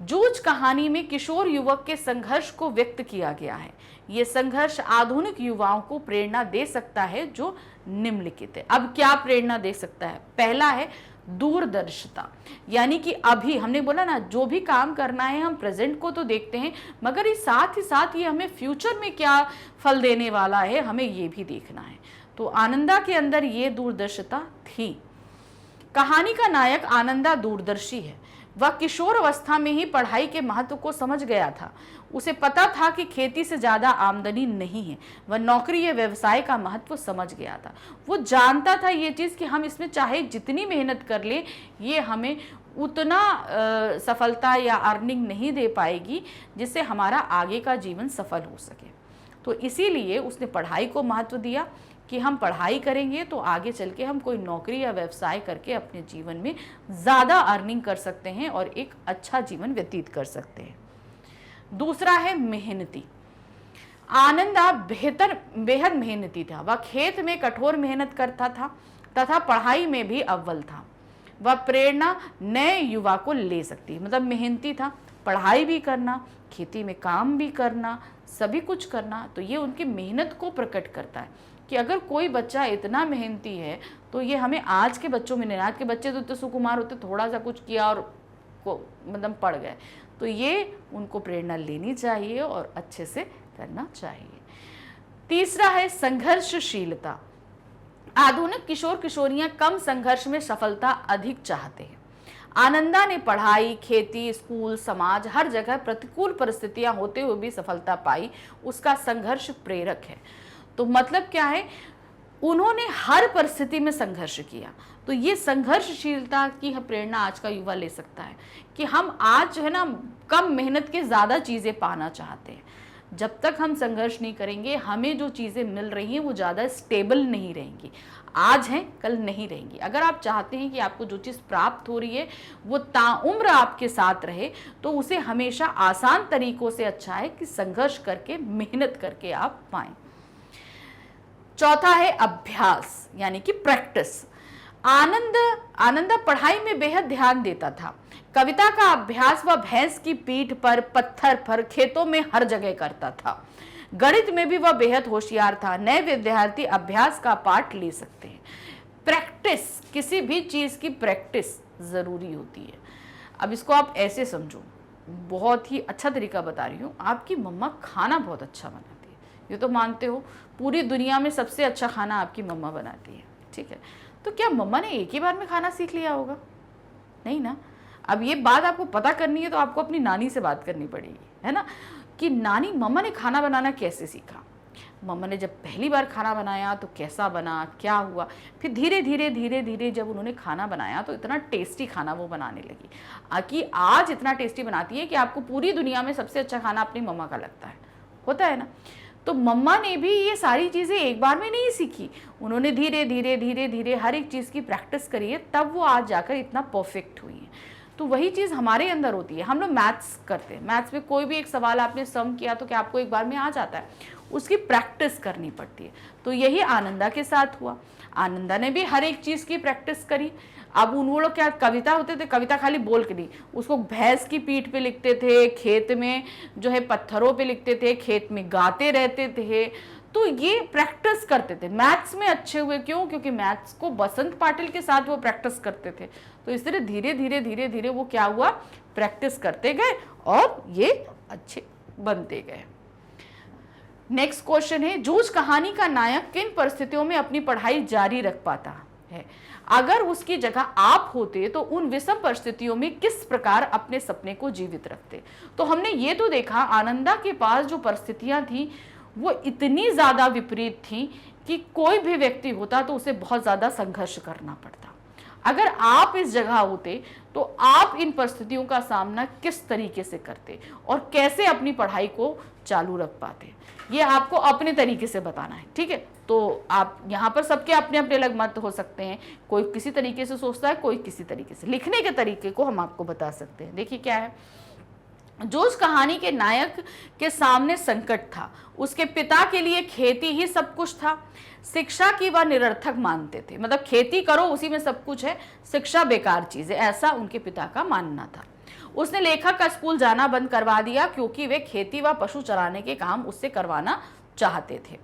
जूझ कहानी में किशोर युवक के संघर्ष को व्यक्त किया गया है। ये संघर्ष आधुनिक युवाओं को प्रेरणा दे सकता है जो निम्नलिखित है। अब क्या प्रेरणा दे सकता है, पहला है दूरदर्शिता, यानी कि अभी हमने बोला ना, जो भी काम करना है हम प्रेजेंट को तो देखते हैं, मगर इस साथ ही साथ ये हमें फ्यूचर में क्या फल देने वाला है हमें ये भी देखना है। तो आनंदा के अंदर ये दूरदर्शिता थी। कहानी का नायक आनंदा दूरदर्शी है। वह किशोर अवस्था में ही पढ़ाई के महत्व को समझ गया था। उसे पता था कि खेती से ज्यादा आमदनी नहीं है। वह नौकरी या व्यवसाय का महत्व समझ गया था। वो जानता था ये चीज कि हम इसमें चाहे जितनी मेहनत कर ले, ये हमें उतना सफलता या अर्निंग नहीं दे पाएगी जिससे हमारा आगे का जीवन सफल हो सके। तो इसीलिए उसने पढ़ाई को महत्व दिया कि हम पढ़ाई करेंगे तो आगे चल के हम कोई नौकरी या व्यवसाय करके अपने जीवन में ज़्यादा अर्निंग कर सकते हैं और एक अच्छा जीवन व्यतीत कर सकते हैं। दूसरा है मेहनती। आनंदा बेहद मेहनती था। वह खेत में कठोर मेहनत करता था तथा पढ़ाई में भी अव्वल था। वह प्रेरणा नए युवा को ले सकती है। मतलब मेहनती था, पढ़ाई भी करना, खेती में काम भी करना, सभी कुछ करना। तो ये उनकी मेहनत को प्रकट करता है कि अगर कोई बच्चा इतना मेहनती है तो ये हमें आज के बच्चों में नहीं। आज के बच्चे तो इतने सुकुमार होते, थोड़ा सा कुछ किया और को मतलब पढ़ गए। तो ये उनको प्रेरणा लेनी चाहिए और अच्छे से करना चाहिए। तीसरा है संघर्षशीलता। आधुनिक किशोर किशोरियां कम संघर्ष में सफलता अधिक चाहते हैं। आनंदा ने पढ़ाई, खेती, स्कूल, समाज, हर जगह प्रतिकूल परिस्थितियां होते हुए भी सफलता पाई। उसका संघर्ष प्रेरक है। तो मतलब क्या है, उन्होंने हर परिस्थिति में संघर्ष किया। तो ये संघर्षशीलता की प्रेरणा आज का युवा ले सकता है कि हम आज जो है ना, कम मेहनत के ज़्यादा चीज़ें पाना चाहते हैं। जब तक हम संघर्ष नहीं करेंगे, हमें जो चीज़ें मिल रही हैं वो ज़्यादा स्टेबल नहीं रहेंगी। आज हैं, कल नहीं रहेंगी। अगर आप चाहते हैं कि आपको जो चीज़ प्राप्त हो रही है वो ताउम्र आपके साथ रहे, तो उसे हमेशा आसान तरीकों से अच्छा है कि संघर्ष करके, मेहनत करके आप पाएं। चौथा है अभ्यास, यानी कि प्रैक्टिस। आनंदा पढ़ाई में बेहद ध्यान देता था। कविता का अभ्यास वह भैंस की पीठ पर, पत्थर पर, खेतों में हर जगह करता था। गणित में भी वह बेहद होशियार था। नए विद्यार्थी अभ्यास का पाठ ले सकते हैं। प्रैक्टिस, किसी भी चीज की प्रैक्टिस जरूरी होती है। अब इसको आप ऐसे समझो, बहुत ही अच्छा तरीका बता रही हूँ। आपकी मम्मा खाना बहुत अच्छा बनाती है, ये तो मानते हो। पूरी दुनिया में सबसे अच्छा खाना आपकी मम्मा बनाती है, ठीक है। तो क्या मम्मा ने एक ही बार में खाना सीख लिया होगा? नहीं ना। अब ये बात आपको पता करनी है तो आपको अपनी नानी से बात करनी पड़ेगी, है ना, कि नानी मम्मा ने खाना बनाना कैसे सीखा। मम्मा ने जब पहली बार खाना बनाया तो कैसा बना, क्या हुआ। फिर धीरे धीरे जब उन्होंने खाना बनाया तो इतना टेस्टी खाना वो बनाने लगी कि आज इतना टेस्टी बनाती है कि आपको पूरी दुनिया में सबसे अच्छा खाना अपनी मम्मा का लगता है, होता है ना। तो मम्मा ने भी ये सारी चीज़ें एक बार में नहीं सीखी। उन्होंने धीरे धीरे हर एक चीज़ की प्रैक्टिस करी है, तब वो आज जाकर इतना परफेक्ट हुई है। तो वही चीज़ हमारे अंदर होती है। हम लोग मैथ्स करते हैं, मैथ्स में कोई भी एक सवाल आपने सम किया तो क्या आपको एक बार में आ जाता है? उसकी प्रैक्टिस करनी पड़ती है। तो यही आनंदा के साथ हुआ। आनंदा ने भी हर एक चीज़ की प्रैक्टिस करी। अब वो लोग क्या कविता होते थे, कविता खाली बोल के नहीं, उसको भैंस की पीठ पे लिखते थे, खेत में जो है पत्थरों पे लिखते थे, खेत में गाते रहते थे। तो ये प्रैक्टिस करते थे। मैथ्स में अच्छे हुए क्यों? क्योंकि मैथ्स को बसंत पाटिल के साथ वो प्रैक्टिस करते थे। तो इसलिए धीरे धीरे वो क्या हुआ, प्रैक्टिस करते गए और ये अच्छे बनते गए। नेक्स्ट क्वेश्चन है, जूझ कहानी का नायक किन परिस्थितियों में अपनी पढ़ाई जारी रख पाता है? अगर उसकी जगह आप होते तो उन विषम परिस्थितियों में किस प्रकार अपने सपने को जीवित रखते? तो हमने ये तो देखा, आनंदा के पास जो परिस्थितियां थी वो इतनी ज्यादा विपरीत थी कि कोई भी व्यक्ति होता तो उसे बहुत ज्यादा संघर्ष करना पड़ता। अगर आप इस जगह होते तो आप इन परिस्थितियों का सामना किस तरीके से करते और कैसे अपनी पढ़ाई को चालू रख पाते, ये आपको अपने तरीके से बताना है, ठीक है। तो आप यहाँ पर सबके अपने अपने अलग मत हो सकते हैं। कोई किसी तरीके से सोचता है, कोई किसी तरीके से। लिखने के तरीके को हम आपको बता सकते हैं। देखिए क्या है, जो उस कहानी के नायक के सामने संकट था, उसके पिता के लिए खेती ही सब कुछ था। शिक्षा की वह निरर्थक मानते थे, मतलब खेती करो उसी में सब कुछ है, शिक्षा बेकार चीज है, ऐसा उनके पिता का मानना था। उसने लेखक का स्कूल जाना बंद करवा दिया क्योंकि वे खेती व पशु चराने के काम उससे करवाना चाहते थे।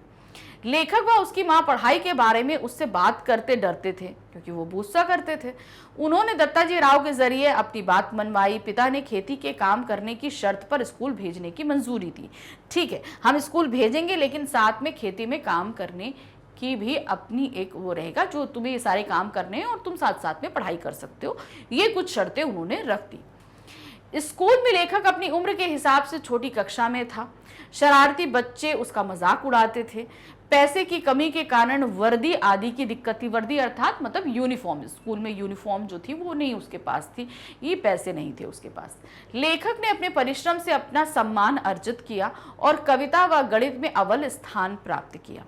लेखक व उसकी मां पढ़ाई के बारे में उससे बात करते डरते थे क्योंकि वो गुस्सा करते थे। उन्होंने दत्ताजी राव के जरिए अपनी बात मनवाई। पिता ने खेती के काम करने की शर्त पर स्कूल भेजने की मंजूरी दी। ठीक है, हम स्कूल भेजेंगे लेकिन साथ में खेती में काम करने की भी अपनी एक वो रहेगा, जो तुम्हें ये सारे काम करने हैं और तुम साथ साथ में पढ़ाई कर सकते हो। ये कुछ शर्तें उन्होंने रख दी। स्कूल में लेखक अपनी उम्र के हिसाब से छोटी कक्षा में था। शरारती बच्चे उसका मजाक उड़ाते थे। पैसे की कमी के कारण वर्दी आदि की दिक्कत थी। वर्दी अर्थात मतलब यूनिफॉर्म, स्कूल में यूनिफॉर्म जो थी वो नहीं उसके पास थी, ये पैसे नहीं थे उसके पास। लेखक ने अपने परिश्रम से अपना सम्मान अर्जित किया और कविता व गणित में अव्वल स्थान प्राप्त किया।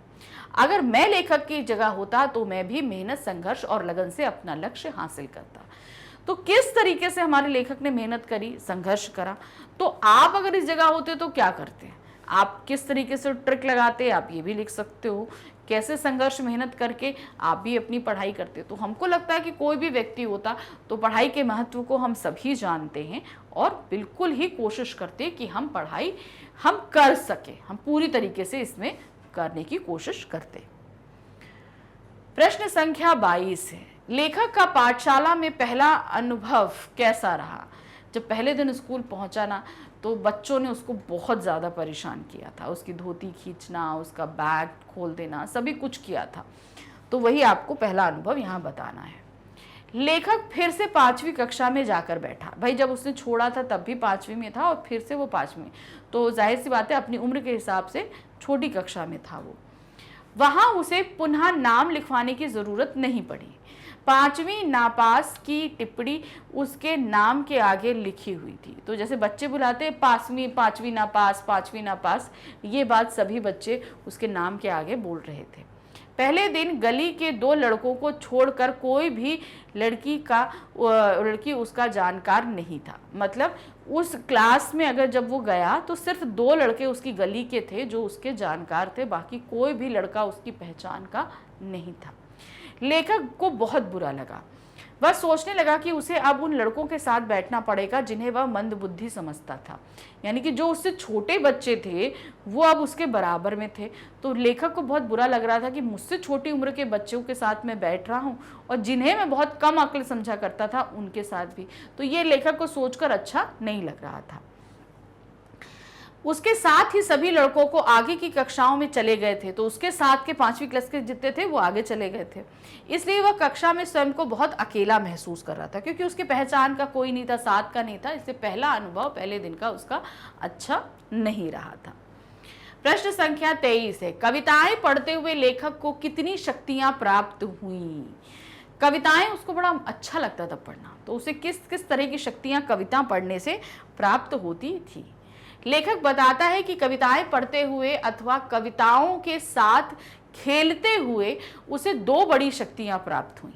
अगर मैं लेखक की जगह होता तो मैं भी मेहनत, संघर्ष और लगन से अपना लक्ष्य हासिल करता। तो किस तरीके से हमारे लेखक ने मेहनत करी, संघर्ष करा, तो आप अगर इस जगह होते तो क्या करते? आप किस तरीके से ट्रिक लगाते, आप ये भी लिख सकते हो। कैसे संघर्ष मेहनत करके आप भी अपनी पढ़ाई करते। तो हमको लगता है कि कोई भी व्यक्ति होता तो पढ़ाई के महत्व को हम सभी जानते हैं और बिल्कुल ही कोशिश करते कि हम पढ़ाई हम कर सके, हम पूरी तरीके से इसमें करने की कोशिश करते। प्रश्न संख्या 22 है, लेखक का पाठशाला में पहला अनुभव कैसा रहा? जब पहले दिन स्कूल पहुंचा ना, तो बच्चों ने उसको बहुत ज़्यादा परेशान किया था। उसकी धोती खींचना, उसका बैग खोल देना, सभी कुछ किया था। तो वही आपको पहला अनुभव यहाँ बताना है। लेखक फिर से 5वीं कक्षा में जाकर बैठा। भाई जब उसने छोड़ा था तब भी 5वीं में था और फिर से वो 5वीं, तो जाहिर सी बात है अपनी उम्र के हिसाब से छोटी कक्षा में था वो। वहां उसे पुनः नाम लिखवाने की जरूरत नहीं पड़ी। 5वीं नापास की टिप्पणी उसके नाम के आगे लिखी हुई थी। तो जैसे बच्चे बुलाते 5वीं नापास, 5वीं नापास, ये बात सभी बच्चे उसके नाम के आगे बोल रहे थे। पहले दिन गली के 2 लड़कों को छोड़कर कोई भी लड़की उसका जानकार नहीं था। मतलब उस क्लास में अगर जब वो गया तो सिर्फ 2 लड़के उसकी गली के थे जो उसके जानकार थे, बाकी कोई भी लड़का उसकी पहचान का नहीं था। लेखक को बहुत बुरा लगा। वह सोचने लगा कि उसे अब उन लड़कों के साथ बैठना पड़ेगा जिन्हें वह मंदबुद्धि समझता था। यानी कि जो उससे छोटे बच्चे थे वो अब उसके बराबर में थे। तो लेखक को बहुत बुरा लग रहा था कि मुझसे छोटी उम्र के बच्चों के साथ मैं बैठ रहा हूँ और जिन्हें मैं बहुत कम अक्ल समझा करता था उनके साथ भी। तो ये लेखक को सोचकर अच्छा नहीं लग रहा था। उसके साथ ही सभी लड़कों को आगे की कक्षाओं में चले गए थे। तो उसके साथ के 5वीं क्लास के जितने थे वो आगे चले गए थे, इसलिए वह कक्षा में स्वयं को बहुत अकेला महसूस कर रहा था क्योंकि उसके पहचान का कोई नहीं था, साथ का नहीं था। इससे पहला अनुभव पहले दिन का उसका अच्छा नहीं रहा था। प्रश्न संख्या 23 है, कविताएं पढ़ते हुए लेखक को कितनी शक्तियां प्राप्त हुई? कविताएं उसको बड़ा अच्छा लगता था पढ़ना, तो उसे किस किस तरह की शक्तियां कविता पढ़ने से प्राप्त होती थी? लेखक बताता है कि कविताएं पढ़ते हुए अथवा कविताओं के साथ खेलते हुए उसे 2 बड़ी शक्तियां प्राप्त हुई।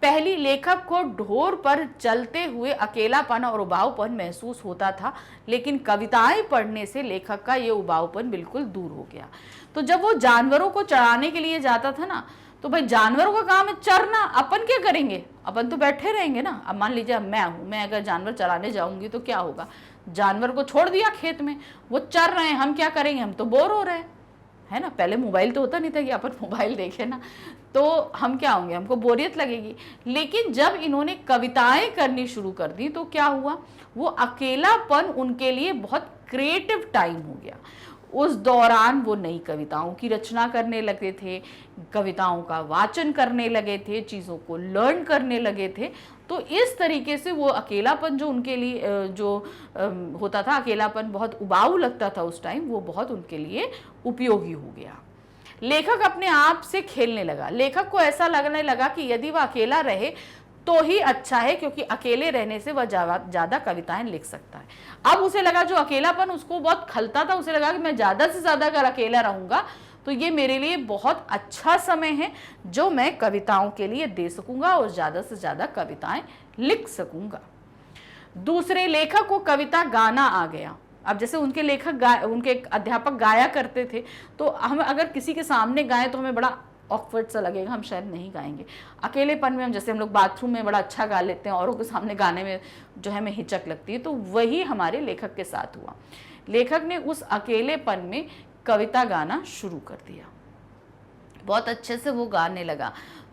पहली, लेखक को ढोर पर चलते हुए अकेलापन और उबाऊपन महसूस होता था, लेकिन कविताएं पढ़ने से लेखक का ये उबाऊपन बिल्कुल दूर हो गया। तो जब वो जानवरों को चराने के लिए जाता था ना, तो भाई जानवरों का काम है चरना, अपन क्या करेंगे? अपन तो बैठे रहेंगे ना। अब मान लीजिए मैं हूं, मैं अगर जानवर चराने जाऊंगी तो क्या होगा? जानवर को छोड़ दिया खेत में, वो चर रहे हैं, हम क्या करेंगे? हम तो बोर हो रहे हैं, है ना। पहले मोबाइल तो होता नहीं था कि अपन मोबाइल देखें ना, तो हम क्या होंगे, हमको बोरियत लगेगी। लेकिन जब इन्होंने कविताएं करनी शुरू कर दी तो क्या हुआ, वो अकेलापन उनके लिए बहुत क्रिएटिव टाइम हो गया। उस दौरान वो नई कविताओं की रचना करने लगे थे, कविताओं का वाचन करने लगे थे, चीज़ों को लर्न करने लगे थे। तो इस तरीके से वो अकेलापन जो उनके लिए जो होता था, अकेलापन बहुत उबाऊ लगता था उस टाइम, वो बहुत उनके लिए उपयोगी हो गया। लेखक अपने आप से खेलने लगा। लेखक को ऐसा लगने लगा कि यदि वह अकेला रहे तो ही अच्छा है, क्योंकि अकेले रहने से वह ज़्यादा कविताएं लिख सकता है। अब उसे लगा, जो अकेलापन उसको बहुत खलता था, उसे लगा कि मैं ज़्यादा से ज़्यादा अगर अकेला रहूँगा तो ये मेरे लिए बहुत अच्छा समय है जो मैं कविताओं के लिए दे सकूँगा और ज़्यादा से ज़्यादा कविताएं लिख सकूँगा। दूसरे, लेखक को कविता गाना आ गया। अब जैसे उनके अध्यापक गाया करते थे, तो हम अगर किसी के सामने गाएं तो हमें बड़ा ऑकवर्ड सा लगेगा, हम शायद नहीं गाएंगे। अकेलेपन में हम लोग बाथरूम में बड़ा अच्छा गा लेते हैं, औरों के सामने गाने में जो है हमें हिचक लगती है। तो वही हमारे लेखक के साथ हुआ। लेखक ने उस अकेलेपन में कविता गाना शुरू कर दिया। बहुत अच्छे से वो गाने लगा।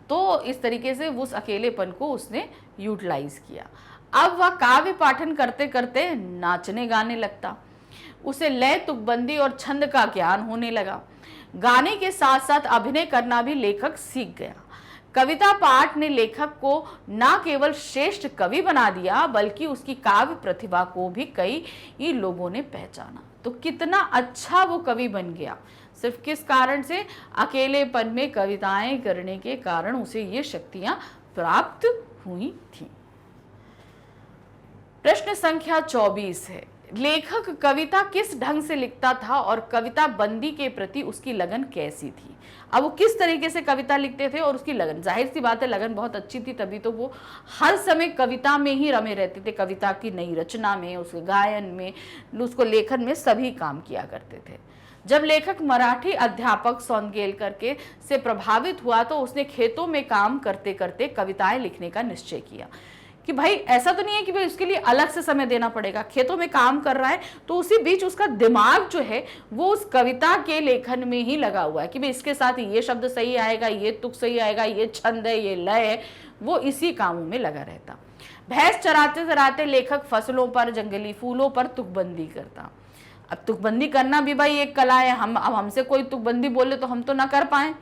तो इस तरीके से उस अकेलेपन को उसने यूटिलाइज किया। अब वह काव्य पाठन करते करते नाचने गाने लगता। उसे लय, तुकबंदी और छंद का ज्ञान होने लगा। गाने के साथ साथ अभिनय करना भी लेखक सीख गया। कविता पाठ ने लेखक को न केवल श्रेष्ठ कवि बना दिया, बल्कि उसकी काव्य प्रतिभा को भी कई लोगों ने पहचाना। तो कितना अच्छा वो कवि बन गया, सिर्फ किस कारण से? अकेलेपन में कविताएं करने के कारण उसे ये शक्तियां प्राप्त हुई थी। प्रश्न संख्या 24 है, लेखक कविता किस ढंग से लिखता था और कविता बंदी के प्रति उसकी लगन कैसी थी? अब वो किस तरीके से कविता लिखते थे और उसकी लगन, जाहिर सी बात है लगन बहुत अच्छी थी, तभी तो वो हर समय कविता में ही रमे रहते थे। कविता की नई रचना में, उसके गायन में, उसको लेखन में सभी काम किया करते थे। जब लेखक मराठी अध्यापक सोनगेलकर के से प्रभावित हुआ तो उसने खेतों में काम करते करते कविताएं लिखने का निश्चय किया कि भाई ऐसा तो नहीं है कि भाई उसके लिए अलग से समय देना पड़ेगा। खेतों में काम कर रहा है तो उसी बीच उसका दिमाग जो है वो उस कविता के लेखन में ही लगा हुआ है कि भाई इसके साथ ये शब्द सही आएगा, ये तुक सही आएगा, ये छंद है, ये लय है, वो इसी कामों में लगा रहता। भैंस चराते चराते लेखक फसलों पर, जंगली फूलों पर तुकबंदी करता। अब तुकबंदी करना भी भाई एक कला है। अब हमसे कोई तुकबंदी बोले तो हम तो ना कर पाए,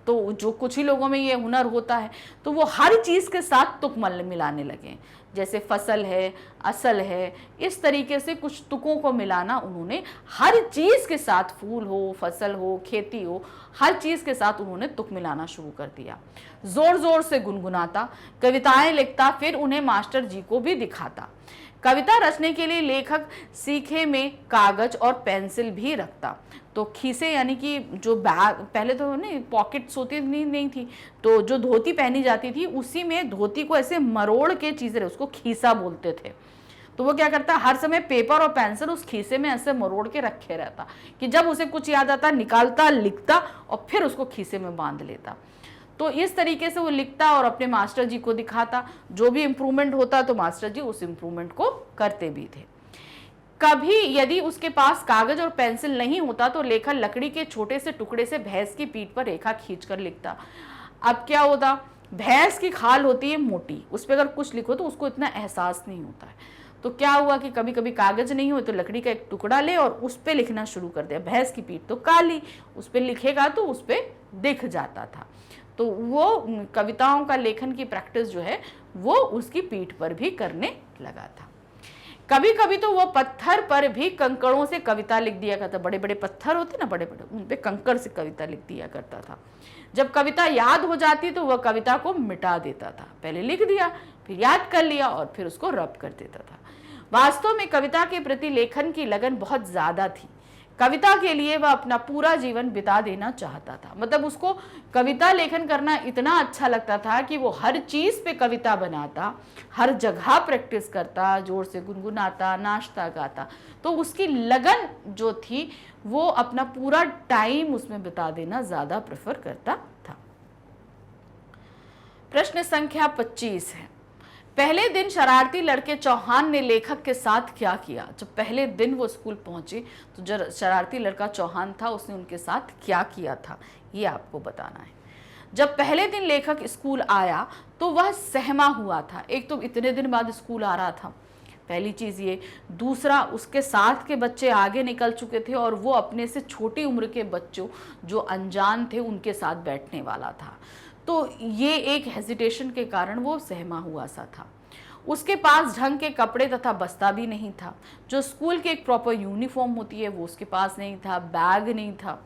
तो जो कुछ ही लोगों में ये हुनर होता है, तो वो हर चीज के साथ तुक मिलाने लगे। जैसे फसल है, असल है, इस तरीके से कुछ तुकों को मिलाना उन्होंने हर चीज के साथ, फूल हो, फसल हो, खेती हो, हर चीज के साथ उन्होंने तुक मिलाना शुरू कर दिया। जोर जोर से गुनगुनाता, कविताएं लिखता, फिर उन्हें मास्टर जी को भी दिखाता। कविता रचने के लिए लेखक सीखे में कागज और पेंसिल भी रखता। तो खीसे यानी कि जो बैग, पहले तो नहीं पॉकेट्स होती नहीं थी, तो जो धोती पहनी जाती थी उसी में धोती को ऐसे मरोड़ के चीज़ें, उसको खीसा बोलते थे। तो वो क्या करता, हर समय पेपर और पेंसिल उस खीसे में ऐसे मरोड़ के रखे रहता कि जब उसे कुछ याद आता निकालता, लिखता और फिर उसको खीसे में बांध लेता। तो इस तरीके से वो लिखता और अपने मास्टर जी को दिखाता। जो भी इम्प्रूवमेंट होता तो मास्टर जी उस इम्प्रूवमेंट को करते भी थे। कभी यदि उसके पास कागज और पेंसिल नहीं होता तो लेखक लकड़ी के छोटे से टुकड़े से भैंस की पीठ पर रेखा खींचकर लिखता। अब क्या होता, भैंस की खाल होती है मोटी, उस पर अगर कुछ लिखो तो उसको इतना एहसास नहीं होता है। तो क्या हुआ कि कभी कभी कागज नहीं हो तो लकड़ी का एक टुकड़ा ले और उस पर लिखना शुरू कर दिया। भैंस की पीठ तो काली, उस पर लिखेगा तो उस पर दिख जाता था। तो वो कविताओं का लेखन की प्रैक्टिस जो है वो उसकी पीठ पर भी करने लगा था। कभी कभी तो वो पत्थर पर भी कंकड़ों से कविता लिख दिया करता। बड़े बड़े पत्थर होते ना, बड़े बड़े, उन पे कंकड़ से कविता लिख दिया करता था। जब कविता याद हो जाती तो वह कविता को मिटा देता था। पहले लिख दिया, फिर याद कर लिया और फिर उसको रब कर देता था। वास्तव में कविता के प्रति लेखन की लगन बहुत ज्यादा थी। कविता के लिए वह अपना पूरा जीवन बिता देना चाहता था। मतलब उसको कविता लेखन करना इतना अच्छा लगता था कि वो हर चीज पे कविता बनाता, हर जगह प्रैक्टिस करता, जोर से गुनगुनाता, नाचता गाता। तो उसकी लगन जो थी वो अपना पूरा टाइम उसमें बिता देना ज्यादा प्रेफर करता था। प्रश्न संख्या 25 है, पहले दिन शरारती लड़के चौहान ने लेखक के साथ क्या किया? जब पहले दिन वो स्कूल पहुंचे तो जो शरारती लड़का चौहान था उसने उनके साथ क्या किया था, ये आपको बताना है। जब पहले दिन लेखक स्कूल आया तो वह सहमा हुआ था। एक तो इतने दिन बाद स्कूल आ रहा था, पहली चीज ये। दूसरा, उसके साथ के बच्चे आगे निकल चुके थे और वो अपने से छोटी उम्र के बच्चों जो अनजान थे उनके साथ बैठने वाला था। तो ये एक हेजिटेशन के कारण वो सहमा हुआ सा था। उसके पास ढंग के कपड़े तथा बस्ता भी नहीं था। जो स्कूल की एक प्रॉपर यूनिफॉर्म होती है वो उसके पास नहीं था। बैग नहीं था।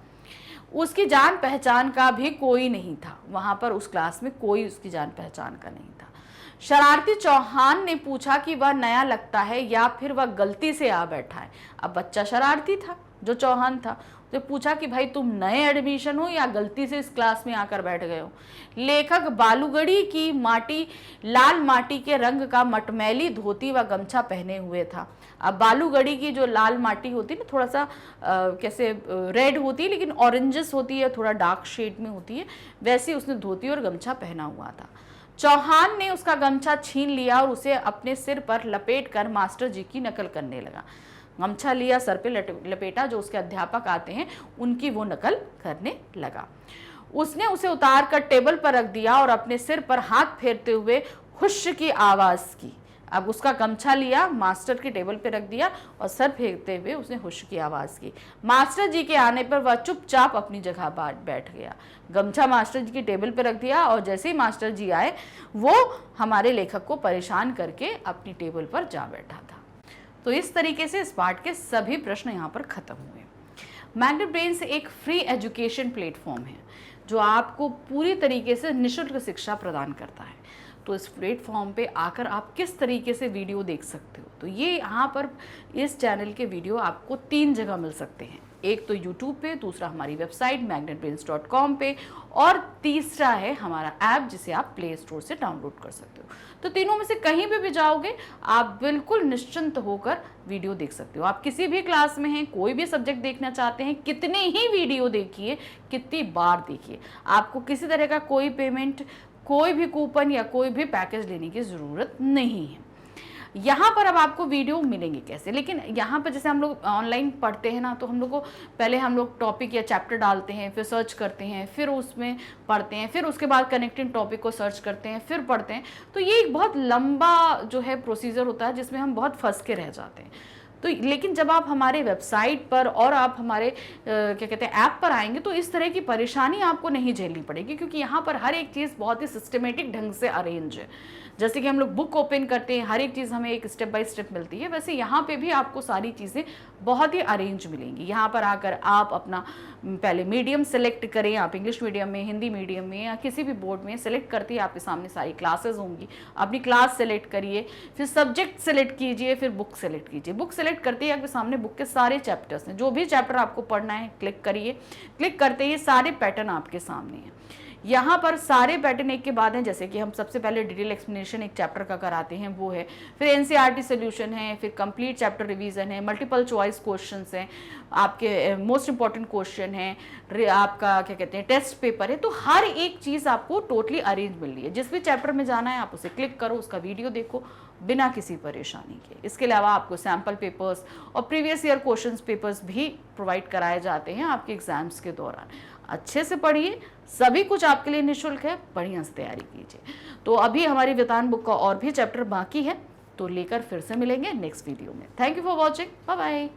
उसकी जान पहचान का भी कोई नहीं था। वहां पर उस क्लास में कोई उसकी जान पहचान का नहीं था। शरारती चौहान ने पूछा कि वह नया लगता है या फिर वह गलती से आ बैठा है। अब बच्चा शरारती था जो चौहान था, तो पूछा कि भाई तुम नए एडमिशन हो या गलती से इस क्लास में आकर बैठ गए हो। लेखक बालूगढ़ी की माटी, लाल माटी के रंग का मटमैली धोती व गमछा पहने हुए था। अब बालूगढ़ी की जो लाल माटी होती है ना, थोड़ा सा कैसे रेड होती है लेकिन ऑरेंजेस होती है, थोड़ा डार्क शेड में होती है, वैसे उसने धोती और गमछा पहना हुआ था। चौहान ने उसका गमछा छीन लिया और उसे अपने सिर पर लपेट कर मास्टर जी की नकल करने लगा। गमछा लिया, सर पे लपेटा, जो उसके अध्यापक आते हैं उनकी वो नकल करने लगा। उसने उसे उतार कर टेबल पर रख दिया और अपने सिर पर हाथ फेरते हुए हुश की आवाज की। अब उसका गमछा लिया, मास्टर की टेबल पे रख दिया और सर फेरते हुए उसने हुश की आवाज की। मास्टर जी के आने पर वह चुपचाप अपनी जगह बैठ गया। गमछा मास्टर जी की टेबल पे रख दिया और जैसे ही मास्टर जी आए वो हमारे लेखक को परेशान करके अपनी टेबल पर जा बैठा था। तो इस तरीके से इस पार्ट के सभी प्रश्न यहाँ पर खत्म हुए। मैग्नेट ब्रेन्स एक फ्री एजुकेशन प्लेटफॉर्म है जो आपको पूरी तरीके से निःशुल्क शिक्षा प्रदान करता है। तो इस प्लेटफॉर्म पे आकर आप किस तरीके से वीडियो देख सकते हो, तो ये यहाँ पर इस चैनल के वीडियो आपको 3 जगह मिल सकते हैं। एक तो यूट्यूब पे, दूसरा हमारी वेबसाइट magnetbrains.com पे, और तीसरा है हमारा ऐप जिसे आप प्ले स्टोर से डाउनलोड कर सकते हो। तो तीनों में से कहीं भी जाओगे आप बिल्कुल निश्चिंत होकर वीडियो देख सकते हो। आप किसी भी क्लास में हैं, कोई भी सब्जेक्ट देखना चाहते हैं, कितने ही वीडियो देखिए, कितनी बार देखिए, आपको किसी तरह का कोई पेमेंट, कोई भी कूपन या कोई भी पैकेज लेने की ज़रूरत नहीं है। यहाँ पर अब आपको वीडियो मिलेंगे कैसे, लेकिन यहाँ पर जैसे हम लोग ऑनलाइन पढ़ते हैं ना, तो हम लोग को पहले हम लोग टॉपिक या चैप्टर डालते हैं, फिर सर्च करते हैं, फिर उसमें पढ़ते हैं, फिर उसके बाद कनेक्टिंग टॉपिक को सर्च करते हैं, फिर पढ़ते हैं। तो ये एक बहुत लंबा जो है प्रोसीजर होता है जिसमें हम बहुत फंस के रह जाते हैं। तो लेकिन जब आप हमारे वेबसाइट पर और आप हमारे क्या कहते हैं ऐप पर आएंगे तो इस तरह की परेशानी आपको नहीं झेलनी पड़ेगी, क्योंकि यहाँ पर हर एक चीज़ बहुत ही सिस्टमेटिक ढंग से अरेंज है। जैसे कि हम लोग बुक ओपन करते हैं, हर एक चीज़ हमें एक स्टेप बाय स्टेप मिलती है, वैसे यहाँ पे भी आपको सारी चीज़ें बहुत ही अरेंज मिलेंगी। यहाँ पर आकर आप अपना पहले मीडियम सेलेक्ट करें, आप इंग्लिश मीडियम में, हिंदी मीडियम में या किसी भी बोर्ड में सेलेक्ट करते ही आपके सामने सारी क्लासेस होंगी। अपनी क्लास सेलेक्ट करिए, फिर सब्जेक्ट सेलेक्ट कीजिए, फिर बुक सेलेक्ट कीजिए। बुक सेलेक्ट करते ही आपके सामने बुक के सारे चैप्टर्स हैं, जो भी चैप्टर आपको पढ़ना है क्लिक करिए। क्लिक करते ही सारे पैटर्न आपके सामने हैं। यहाँ पर सारे पैटर्न एक के बाद हैं, जैसे कि हम सबसे पहले डिटेल एक्सप्लेनेशन एक चैप्टर का कराते हैं वो है, फिर एनसीईआरटी सोल्यूशन है, फिर कंप्लीट चैप्टर रिवीजन है, मल्टीपल चॉइस क्वेश्चंस हैं, आपके मोस्ट इंपॉर्टेंट क्वेश्चन है, आपका क्या कहते हैं टेस्ट पेपर है। तो हर एक चीज़ आपको टोटली अरेंज मिल रही है। जिस भी चैप्टर में जाना है आप उसे क्लिक करो, उसका वीडियो देखो बिना किसी परेशानी के। इसके अलावा आपको सैम्पल पेपर्स और प्रीवियस ईयर क्वेश्चंस पेपर्स भी प्रोवाइड कराए जाते हैं आपके एग्जाम्स के दौरान। अच्छे से पढ़िए, सभी कुछ आपके लिए निःशुल्क है, बढ़िया से तैयारी कीजिए। तो अभी हमारी वेदांत बुक का और भी चैप्टर बाकी है, तो लेकर फिर से मिलेंगे नेक्स्ट वीडियो में। Thank you for watching, bye bye.